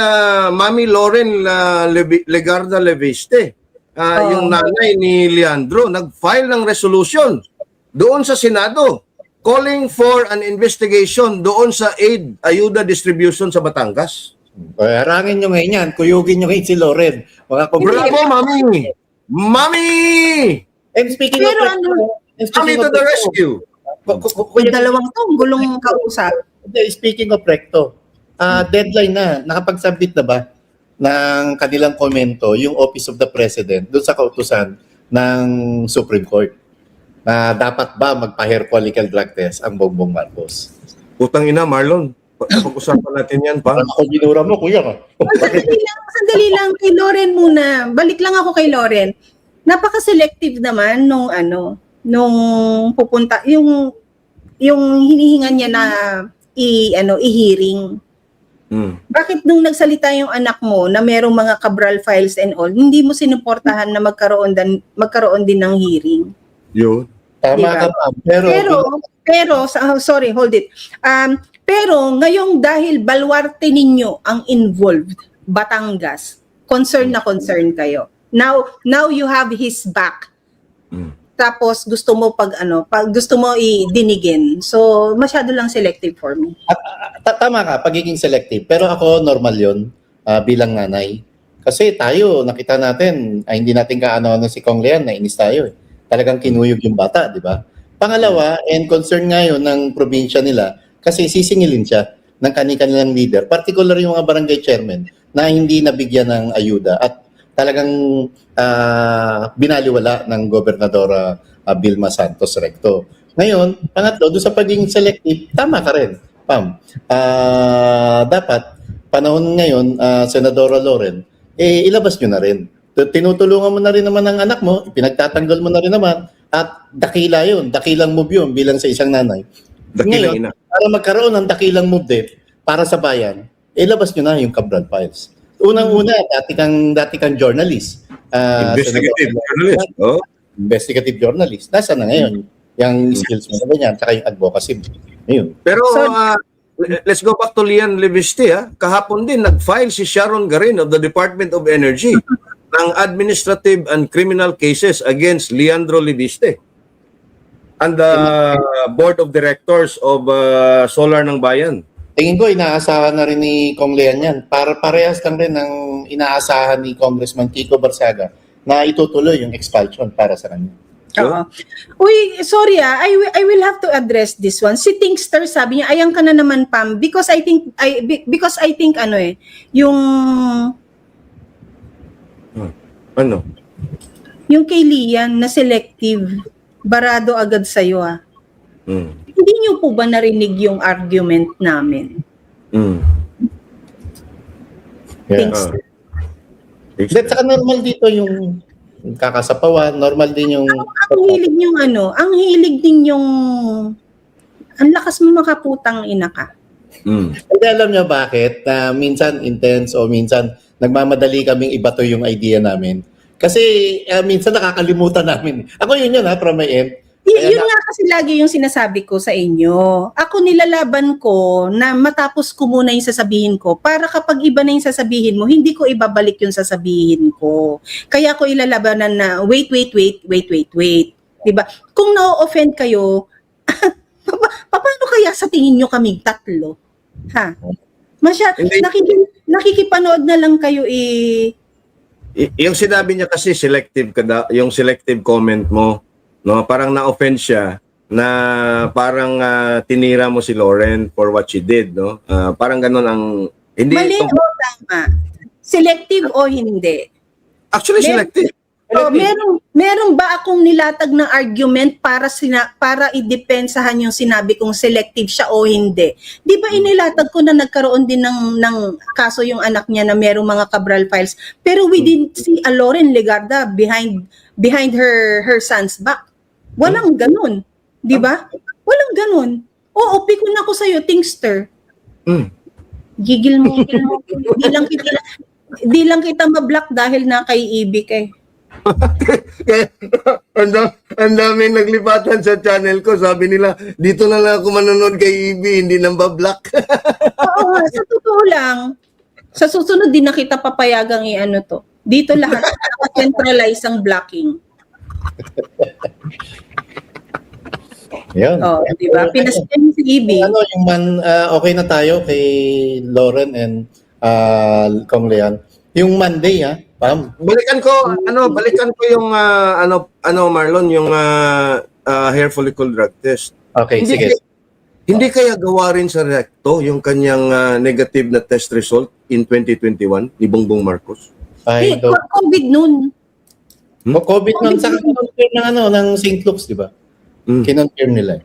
Mami Lauren Legarda Leviste, yung nanay ni Leandro, nag-file ng resolution doon sa Senado calling for an investigation doon sa aid, ayuda distribution sa Batangas. Harangin nyo ngayon yan. Kuyugin nyo ngayon si Loren. Bravo, Mami! Mami! And speaking Pero of Mami to the rescue! Yung dalawang to, gulong kausap. Speaking of recto, deadline na. Nakapag-submit na ba ng kanilang komento yung Office of the President doon sa kautusan ng Supreme Court na dapat ba magpa-herpolical drug test ang Bongbong Marcos? Putang ina, Marlon. Pag-usapan natin yan, pa. Parang ako ginura mo, kuya ka. Sandali lang kay Lauren muna. Balik lang ako kay Lauren. Napaka-selective naman nung pupunta yung hinihingan niya na i-hearing. Bakit nung nagsalita yung anak mo na merong mga Cabral files and all, hindi mo sinuportahan na magkaroon din ng hearing? Yun. Tama Diba? ka, ma'am. Sorry, hold it. Pero ngayong dahil baluarte ninyo ang involved, Batangas, concern na concern kayo. Now you have his back. Tapos gusto mo pag gusto mo idinigin. So masyado lang selective for me. Tama ka, pagiging selective. Pero ako, normal yon bilang nanay. Kasi tayo, nakita natin, hindi natin kaano-ano si Kong Leon, nainis tayo. Talagang kinuyog yung bata, di ba? Pangalawa, and concern ngayon ng probinsya nila, kasi sisingilin siya ng kanilang leader, particular yung mga barangay chairman na hindi nabigyan ng ayuda at talagang binaliwala ng Gobernadora Vilma Santos Recto. Ngayon, pangatlo, doon sa pagiging selective, tama ka rin, Pam. Dapat, panahon ngayon, Senadora Lauren, ilabas nyo na rin. Tinutulungan mo na rin naman ang anak mo, pinagtatanggol mo na rin naman, at dakila yun, dakilang move yun bilang sa isang nanay. Dakilang ina. Para magkaroon ng dakilang move din para sa bayan, ilabas nyo na yung Cabral Files. Unang-una, dati kang journalist. Investigative journalist. Oh. Investigative journalist. Nasaan na ngayon? Yung skills mo na ganyan, tsaka yung advocacy mo. Ayun. Pero let's go back to Lian Leviste. Kahapon din, nag-file si Sharon Garin of the Department of Energy ng administrative and criminal cases against Leandro Leviste and the board of directors of Solar ng Bayan. Tingin ko, inaasahan na rin ni Kong Leon yan. Parehas lang rin ng inaasahan ni Congressman Kiko Barsaga na itutuloy yung expulsion para sa kanya. Oo. Uy, sorry I will have to address this one. Si Tinkster sabi niya, ayan ka na naman, Pam, because I think yung Ano? yung kay Lian na selective, barado agad sa'yo Hindi niyo po ba narinig yung argument namin? Yeah. At saka normal dito yung kakasapawan, normal din yung... Ang hilig yung ang hilig din yung... Ang lakas mo makaputang ina ka. Hindi alam niyo bakit? Minsan intense o minsan nagmamadali kaming ibato yung idea namin. Kasi minsan nakakalimutan namin. Ako yun from my end. Yun nga kasi lagi yung sinasabi ko sa inyo. Ako nilalaban ko na matapos ko muna yung sasabihin ko para kapag iba na yung sasabihin mo, hindi ko ibabalik yung sasabihin ko. Kaya ko ilalabanan na wait. Diba? Kung na-offend kayo, paano kaya sa tingin nyo kaming tatlo? Ha? Nakikipanood na lang kayo Yung sinabi niya kasi selective yung selective comment mo. No, parang na-offend siya na parang tinira mo si Lauren for what she did, no? Parang ganun ang hindi mali o tama? Selective o hindi? Actually selective. Meron ba akong nilatag na argument para i-depensahan yung sinabi kong selective siya o hindi? Di ba inilatag ko na nagkaroon din ng kaso yung anak niya na merong mga Cabral files, pero we didn't see a Lauren Legarda behind her son's back. Walang ganun. Di ba? Walang ganun. Oo, pikon ako sa'yo, Tinkster. Gigil mo. Di lang kita ma-block dahil na kay Ibig eh. Kaya, ang daming naglipatan sa channel ko. Sabi nila, dito na lang ako manonood kay Ibi, hindi nang bablock. Oo nga, sa totoo lang. Sa susunod din na kita papayagang i-ano to. Dito lahat centralize ang blocking. Yan. Oh, di ba? Pinastem si Ibig. Ano, okay na tayo kay Lauren and Kong Leon. Yung Monday, Pam. Balikan ko yung Marlon, yung hair follicle drug test. Okay, Hindi sige. Hindi kaya gawa rin sa Recto yung kanyang negative na test result in 2021 ni Bongbong Marcos? Ay, COVID noon. COVID nun, sa kinonfirm ng St. Luke's, di ba? Kinonfirm nila.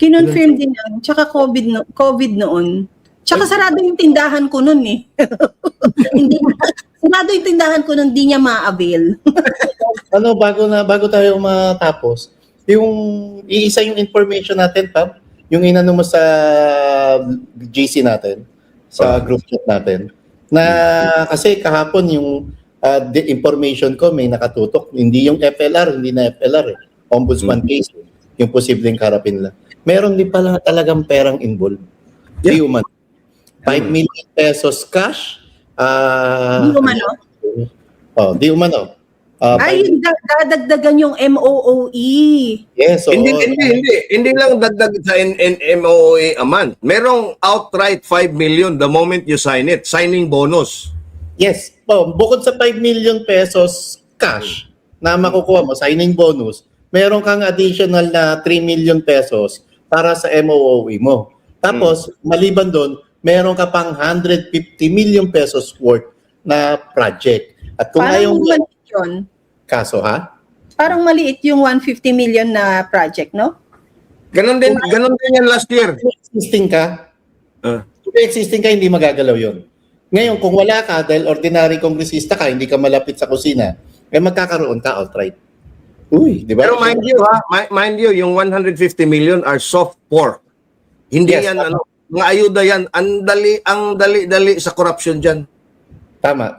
Kinonfirm din yan. Tsaka COVID noon. Tsaka sarado yung tindahan ko noon eh. Sarado yung tindahan ko noon, di niya ma-avail. Bago tayo matapos, iisa yung information natin, Pam, yung inano mo sa GC natin, sa group chat natin, na kasi kahapon yung the information ko may nakatutok, hindi yung FLR, hindi na FLR eh. Ombudsman case, yung posibleng karapin nila. Meron din pala talagang perang involved. Yeah. Di umano. 5 million pesos cash. Di umano? Di umano. Yung dadagdagan yung MOOE. Yes, Hindi lang dagdag sa MOOE a month. Merong outright 5 million the moment you sign it. Signing bonus. Yes. Bukod sa 5 million pesos cash na makukuha mo, signing bonus, meron kang additional na 3 million pesos para sa MOOE mo. Tapos, maliban doon, meron ka pang 150 million pesos worth na project. At kung Parang ayaw maliit yun. kaso, Parang maliit yung 150 million na project, no? Ganon din yan last year. Existing ka, Ah. kung existing ka, hindi magagalaw yon. Ngayon, kung wala ka, dahil ordinary kongresista ka, hindi ka malapit sa kusina, magkakaroon ka outright. Uy, di ba? Pero mind you, yung 150 million are soft pork. Hindi Yes, yan mga ayuda yan. Ang dali sa corruption diyan. Tama.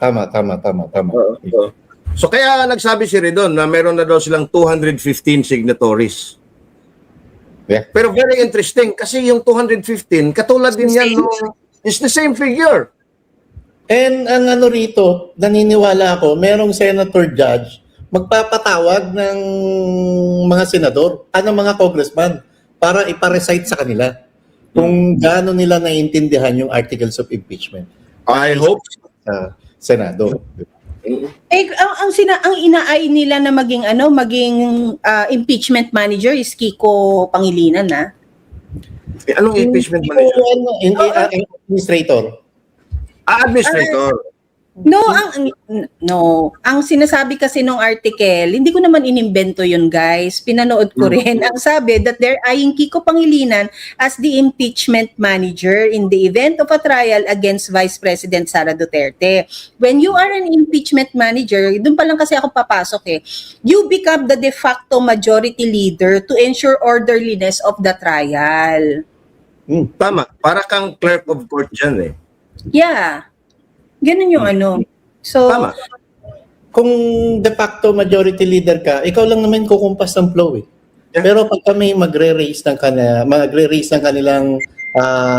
So kaya nagsabi si Redon na meron na daw silang 215 signatories. Yeah. Pero very interesting kasi yung 215 katulad din yan it's the same figure. And ang rito, naniniwala ako, merong senator judge magpapatawag ng mga senador, mga congressman, para iparecite sa kanila kung gaano nila naiintindihan yung articles of impeachment. I hope Sa Senado. Ang inaay nila na maging impeachment manager is Kiko Pangilinan na. anong impeachment manager? Administrator. Administrator. Ang sinasabi kasi nung article, hindi ko naman inimbento yun, guys. Pinanood ko rin. Ang sabi that they're eyeing Kiko Pangilinan as the impeachment manager in the event of a trial against Vice President Sara Duterte. When you are an impeachment manager, dun pa lang kasi ako papasok you become the de facto majority leader to ensure orderliness of the trial. Tama. Para kang clerk of court dyan Yeah. Ganun yung So, Tama. Kung de facto majority leader ka, ikaw lang naman kukumpas ng flow Yeah. Pero pag kami magre-raise ng kanilang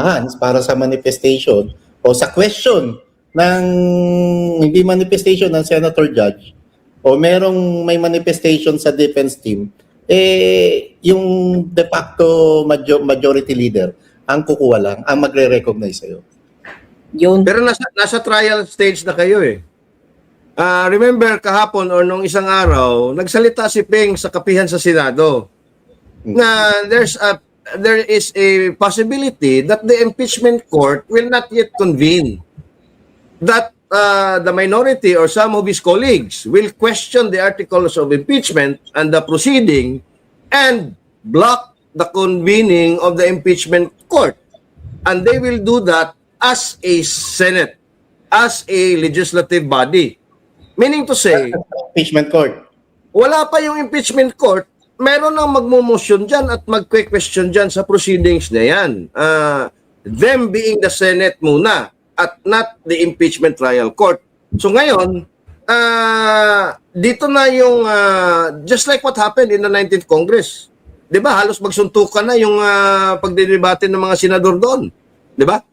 hands para sa manifestation o sa question ng hindi manifestation ng senator judge o may manifestation sa defense team, yung de facto majority leader ang kukuha lang, ang magre-recognize sa'yo. yun. Pero nasa trial stage na kayo remember kahapon or nung isang araw, nagsalita si Peng sa kapihan sa Senado na there is a possibility that the impeachment court will not yet convene. That the minority or some of his colleagues will question the articles of impeachment and the proceeding and block the convening of the impeachment court. And they will do that as a Senate, as a legislative body. Meaning to say, Impeachment court. wala pa yung impeachment court, meron nang magmumosyon dyan at magque-question dyan sa proceedings na yan. Them being the Senate muna. at not the impeachment trial court. So ngayon, dito na yung just like what happened in the 19th Congress. 'Di ba? Halos magsuntukan na yung pagdidebate ng mga senador doon. 'Di ba?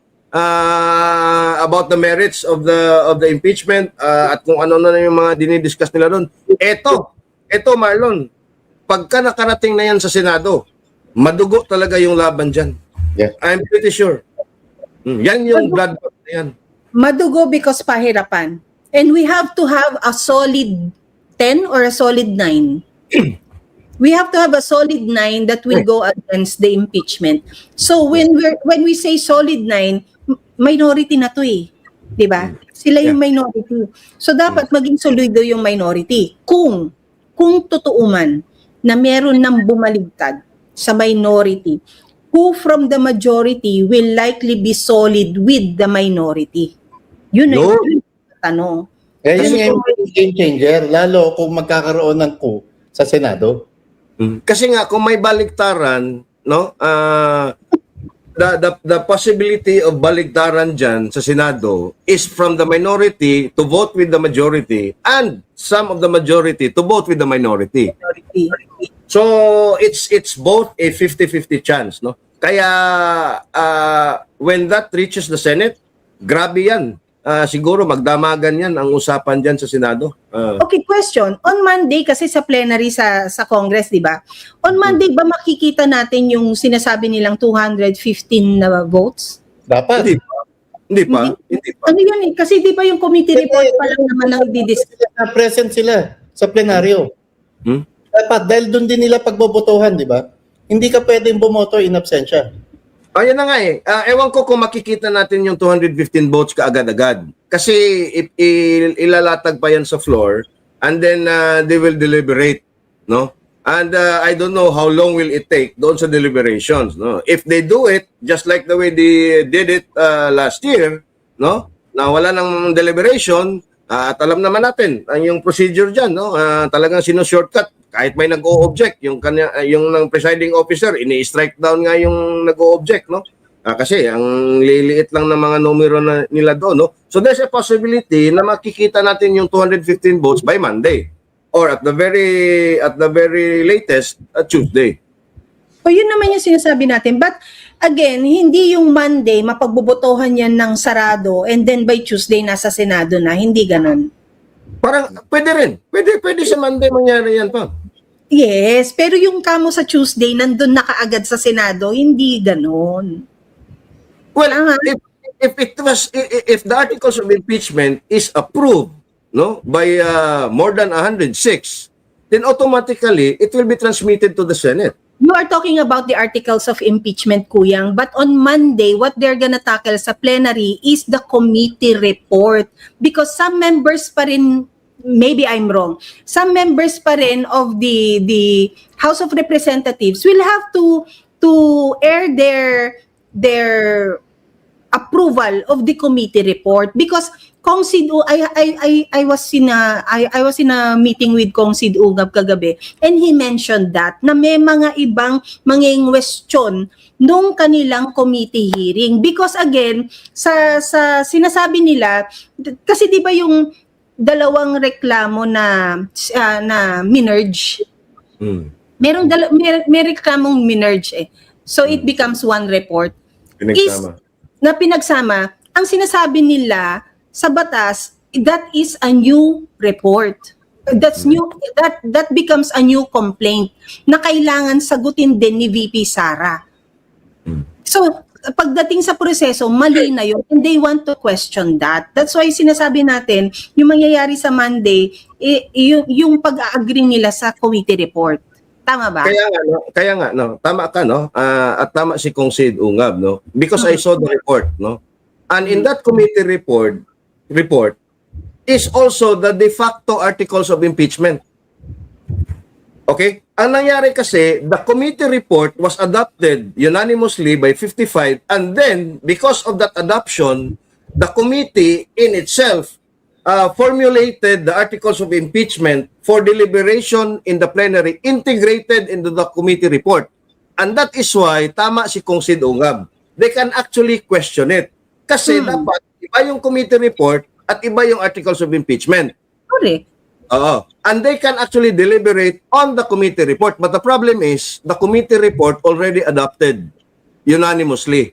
About the merits of the impeachment at kung ano na yung mga dinidiscuss nila doon. Ito Marlon, pagka nakarating na yan sa Senado, madugo talaga yung laban dyan. Yeah. I'm pretty sure. Yan yung bloodbath na yan. Madugo because pahirapan. And we have to have a solid 10 or a solid 9. We have to have a solid 9 that will go against the impeachment. So when we say solid 9, minority na to eh. 'Di ba? Sila yung minority. So dapat maging solido yung minority. Kung totoo man na meron ng bumaligtad sa minority, who from the majority will likely be solid with the minority? Yun na yung tanong. Kaya yun yung game changer, lalo kung magkakaroon ng coup sa Senado. Kasi nga kung may baliktaran, no? The possibility of baliktaran dyan sa Senado is from the minority to vote with the majority and some of the majority to vote with the minority. So it's both a 50-50 chance, no? Kaya when that reaches the Senate, grabe yan. Siguro magdamagan yan ang usapan dyan sa Senado. Okay, question. On Monday, kasi sa plenary sa Congress, di ba? On Monday ba makikita natin yung sinasabi nilang 215 na votes? Dapat. Hindi pa. Ano yun eh? Kasi di ba yung committee report pa lang naman ang didiscuss? Present sila sa plenaryo. Dapat, dahil doon din nila pagbobotohan, di ba? Hindi ka pwedeng bumoto in absentia. Ayan na nga eh. Ewan ko kung makikita natin yung 215 votes kaagad-agad. Kasi ilalatag pa yan sa floor and then they will deliberate, no? And I don't know how long will it take doon sa deliberations, no? If they do it just like the way they did it last year, no? Na wala nang deliberation, at alam naman natin ang yung procedure diyan, no? Talagang sino-shortcut kahit may nag-o-object, yung ng presiding officer, ini-strike down nga yung nag-o-object, no? Kasi ang liliit lang ng mga numero nila doon, no? So there's a possibility na makikita natin yung 215 votes by Monday or at the very latest Tuesday. O yun naman yung sinasabi natin. But again, hindi yung Monday mapagbobotohan yan ng sarado and then by Tuesday nasa Senado na. Hindi ganon. Parang pwede rin. Pwede sa Monday mangyari yan pa. Yes, pero yung kamo sa Tuesday nandun na kaagad sa Senado, hindi ganon. Well, if the articles of impeachment is approved, no, by more than 106, then automatically it will be transmitted to the Senate. You are talking about the articles of impeachment, Kuyang, but on Monday, what they're gonna tackle sa plenary is the committee report because some members pa rin, maybe I'm wrong, some members pa rin of the House of Representatives will have to air their approval of the committee report because Kong Sid I was in a meeting with Kong Sid Ugab kagabi and he mentioned that na may mga ibang question nung kanilang committee hearing because again sa sinasabi nila kasi di ba yung dalawang reklamo na minerge may reklamong minerge eh so it becomes one report pinagsama ang sinasabi nila sa batas, that is a new report. That becomes a new complaint na kailangan sagutin din ni VP Sara. So, pagdating sa proseso, mali na yun and they want to question that. That's why sinasabi natin, yung mangyayari sa Monday, yung pag-agree nila sa committee report. Tama ba? Kaya nga, no? Tama ka, no? At tama si Kong Sid Ungab, no? Because I saw the report, no? And in that committee report is also the de facto articles of impeachment. Okay? Ang nangyari kasi, the committee report was adopted unanimously by 55 and then, because of that adoption, the committee in itself formulated the articles of impeachment for deliberation in the plenary integrated into the committee report. And that is why, tama si Kong Sid Ungab, they can actually question it. Kasi dapat iba yung committee report at iba yung articles of impeachment. Correct. Oo. And they can actually deliberate on the committee report. But the problem is, the committee report already adopted unanimously.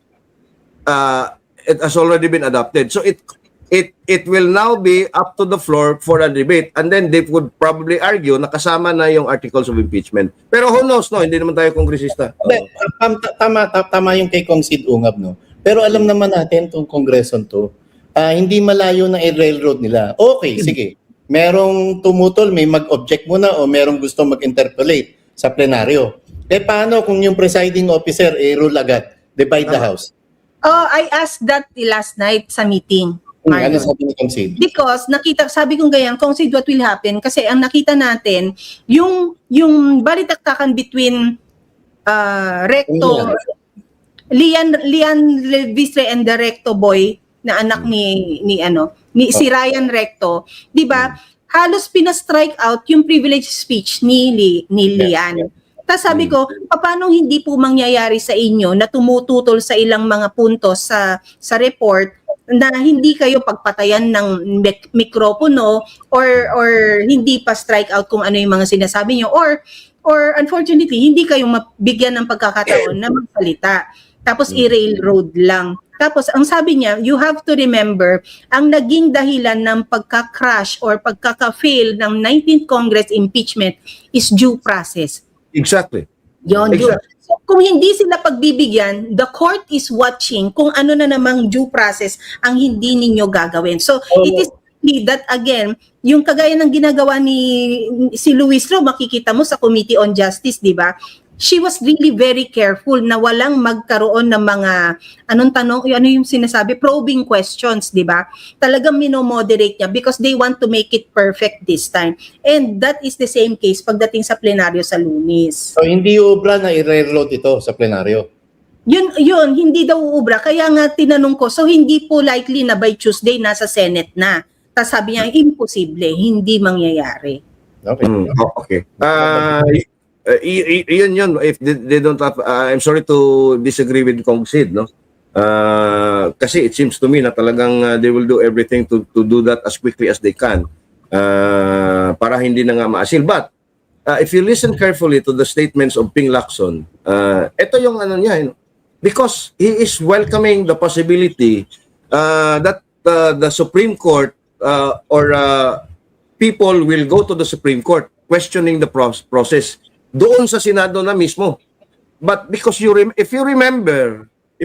It has already been adopted. So it will now be up to the floor for a debate. And then they would probably argue na kasama na yung articles of impeachment. Pero who knows, no? Hindi naman tayo kongresista. Hindi, tama yung kay Kong Sid Ungab, no? Pero alam naman natin itong kongreson to, hindi malayo na i-railroad nila. Okay, sige. Merong tumutol, may mag-object muna o merong gusto mag-interpolate sa plenaryo. Paano kung yung presiding officer rule agad, divide the house? Oh, I asked that last night sa meeting. Ano Marlon. sabi ni Kong Sid? Because sabi kong ganyan, kung what will happen, kasi ang nakita natin, yung balitaktakan between Recto, Lian Levistre and the Recto boy, na anak ni si Ryan Recto, 'di ba? Halos pina-strike out yung privilege speech ni Lian. Tapos sabi ko, paano hindi po mangyayari sa inyo na tumututol sa ilang mga puntos sa report na hindi kayo pagpatayan ng mikropono or hindi pa strike out kung ano yung mga sinasabi nyo or unfortunately hindi kayo mabigyan ng pagkakataon na magsalita. Tapos i-railroad lang. Tapos ang sabi niya, you have to remember, ang naging dahilan ng pagka-crash or pagkaka-fail ng 19th Congress impeachment is due process. Exactly. Yon. Exactly. So, kung hindi sila pagbibigyan, the court is watching kung ano na namang due process ang hindi ninyo gagawin. So, it is that again, yung kagaya ng ginagawa si Luis Ro, makikita mo sa Committee on Justice, di ba? She was really very careful na walang magkaroon ng mga ano yung sinasabi, probing questions, di ba? Talagang minomoderate niya because they want to make it perfect this time. And that is the same case pagdating sa plenaryo sa Lunes. So hindi ubra na i-railroad ito sa plenaryo? Yun, hindi daw uubra. Kaya nga tinanong ko, so hindi po likely na by Tuesday nasa Senate na. Tapos sabi niya, imposible, hindi mangyayari. Okay. Okay. Yun. If they don't have, I'm sorry to disagree with Kong Sid, no? Kasi it seems to me na talagang they will do everything to do that as quickly as they can para hindi na nga maasil. But if you listen carefully to the statements of Ping Lacson, ito yung ano niya, because he is welcoming the possibility that the Supreme Court or people will go to the Supreme Court questioning the process doon sa Senado na mismo. But because if you remember, I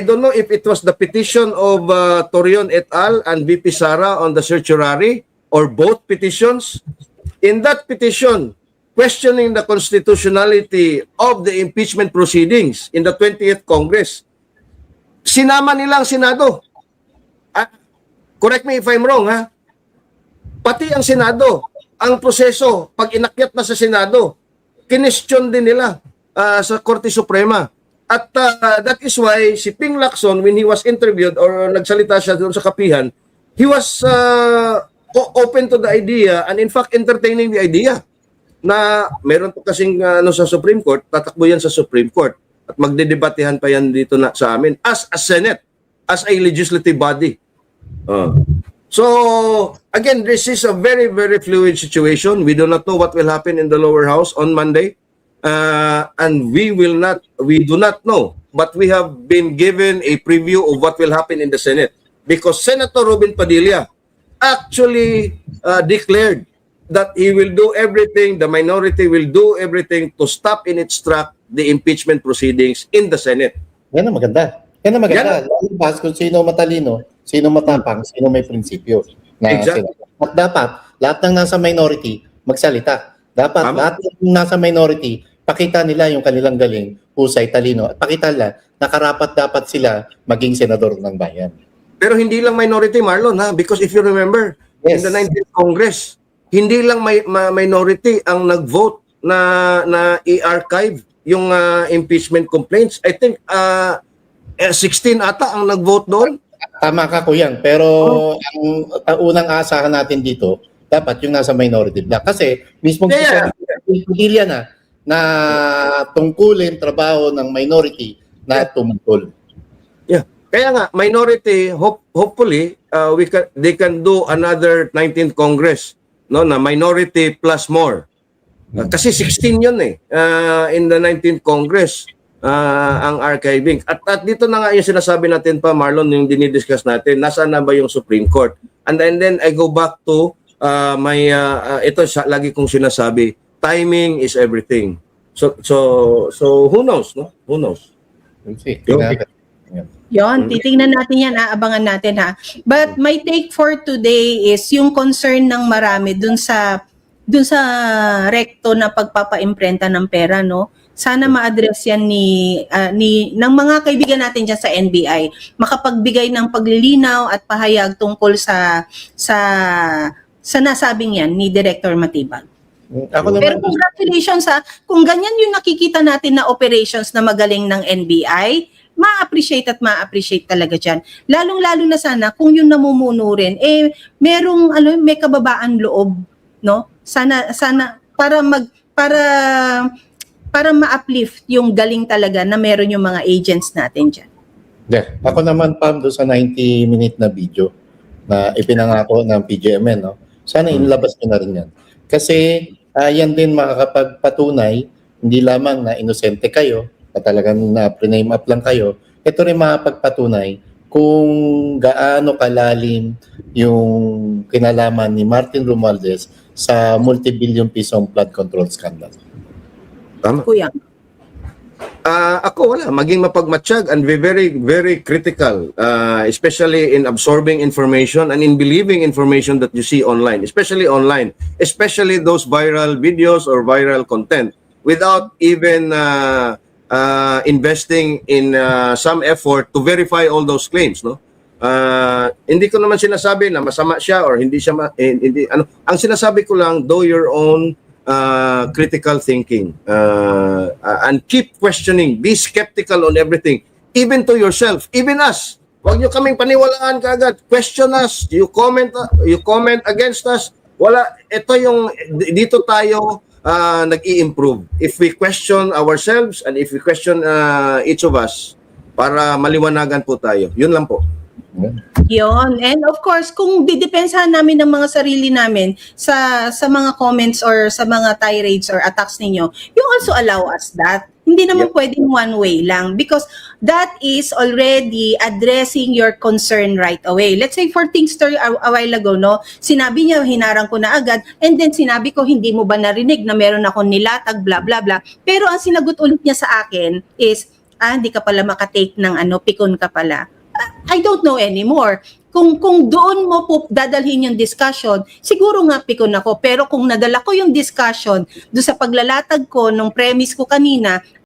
don't know if it was the petition of Torion et al. And VP Sara on the certiorari or both petitions. In that petition, questioning the constitutionality of the impeachment proceedings in the 20th Congress, sinama nila ang Senado. Correct me if I'm wrong, ha? Pati ang Senado, ang proseso, pag inakyat na sa Senado, kinestyon din nila sa Korte Suprema. At that is why si Ping Lacson, when he was interviewed or nagsalita siya doon sa kapihan, he was open to the idea and in fact entertaining the idea na meron po kasing sa Supreme Court, tatakbo yan sa Supreme Court at magdedebatehan pa yan dito na sa amin as a Senate, as a legislative body. So, again, this is a very, very fluid situation. We do not know what will happen in the lower house on Monday. And we do not know. But we have been given a preview of what will happen in the Senate. Because Senator Robin Padilla actually declared that he will do everything, the minority will do everything to stop in its track the impeachment proceedings in the Senate. Yan ang maganda. Lalabas kung sino matalino, sino matapang, sino may prinsipyo. Exactly. At dapat, lahat ng nasa minority, magsalita. Dapat, lahat ng nasa minority, pakita nila yung kanilang galing, husay, talino, at pakita nila na karapat dapat sila maging senador ng bayan. Pero hindi lang minority, Marlon, ha? Because if you remember, in the 19th Congress, hindi lang minority ang nag-vote na i-archive yung impeachment complaints. I think 16 ata ang nag-vote doon. Tama ka, Kuyang. Pero ang unang aasahan natin dito, dapat yung nasa minority block. Kasi mismo pagpili na tungkulin trabaho ng minority na tumutol. Yeah. Kaya nga, minority, hopefully, they can do another 19th Congress, no, na minority plus more. Kasi 16 yun in the 19th Congress, ang archiving. At dito na nga yung sinasabi natin pa, Marlon, yung dinidiscuss natin, nasaan na ba yung Supreme Court? And then I go back to ito lagi kong sinasabi, timing is everything. So who knows, no? Who knows? We'll see. Yon, titingnan natin yan, aabangan natin ha. But my take for today is yung concern ng marami dun sa rekto na pagpapa-imprenta ng pera, no? Sana ma-address yan ng mga kaibigan natin dyan sa NBI, makapagbigay ng paglilinaw at pahayag tungkol sa nasabing yan ni Director Matibag. Ako naman, Pero congratulations kung ganyan yung nakikita natin na operations na magaling ng NBI, ma-appreciate talaga dyan. Lalong-lalo na sana kung yung namumuno rin, may kababaan loob, no? Sana para ma-uplift yung galing talaga na meron yung mga agents natin dyan. ako naman, Pam, doon sa 90-minute na video na ipinangako ng PGMN, no? Sana inilabas nyo na rin yan. Kasi yan din makakapagpatunay, hindi lamang na inosente kayo, na talagang na-prename up lang kayo, ito rin makapagpatunay kung gaano kalalim yung kinalaman ni Martin Romualdez sa multi-billion pisong flood control scandal. Tama. Kuya. Ako wala, maging mapagmatsyag and be very, very critical, especially in absorbing information and in believing information that you see online, especially those viral videos or viral content, without even investing in some effort to verify all those claims, no? Hindi ko naman sinasabi na masama siya or hindi siya hindi ano. Ang sinasabi ko lang, do your own critical thinking and keep questioning, be skeptical on everything, even to yourself, even us. Huwag niyo kaming paniwalaan kaagad. Question us, you comment against us. Wala, ito yung dito tayo nag-i-improve. If we question ourselves and if we question each of us, para maliwanagan po tayo. Yun lang po. Yon. And of course, kung didepensahan namin ng mga sarili namin sa mga comments or sa mga tirades or attacks ninyo, you also allow us that. Hindi naman pwedeng one way lang because that is already addressing your concern right away. Let's say for Think Story a while ago, no? Sinabi niya, hinarang ko na agad, and then sinabi ko, hindi mo ba narinig na meron akong nilatag, blah, blah, blah. Pero ang sinagot ulit niya sa akin is, hindi ka pala makatake ng pikon ka pala. I don't know anymore. Kung doon mo po dadalhin yung discussion, siguro nga pikon ako. Pero kung nadala ko yung discussion doon sa paglalatag ko nung premise ko kanina,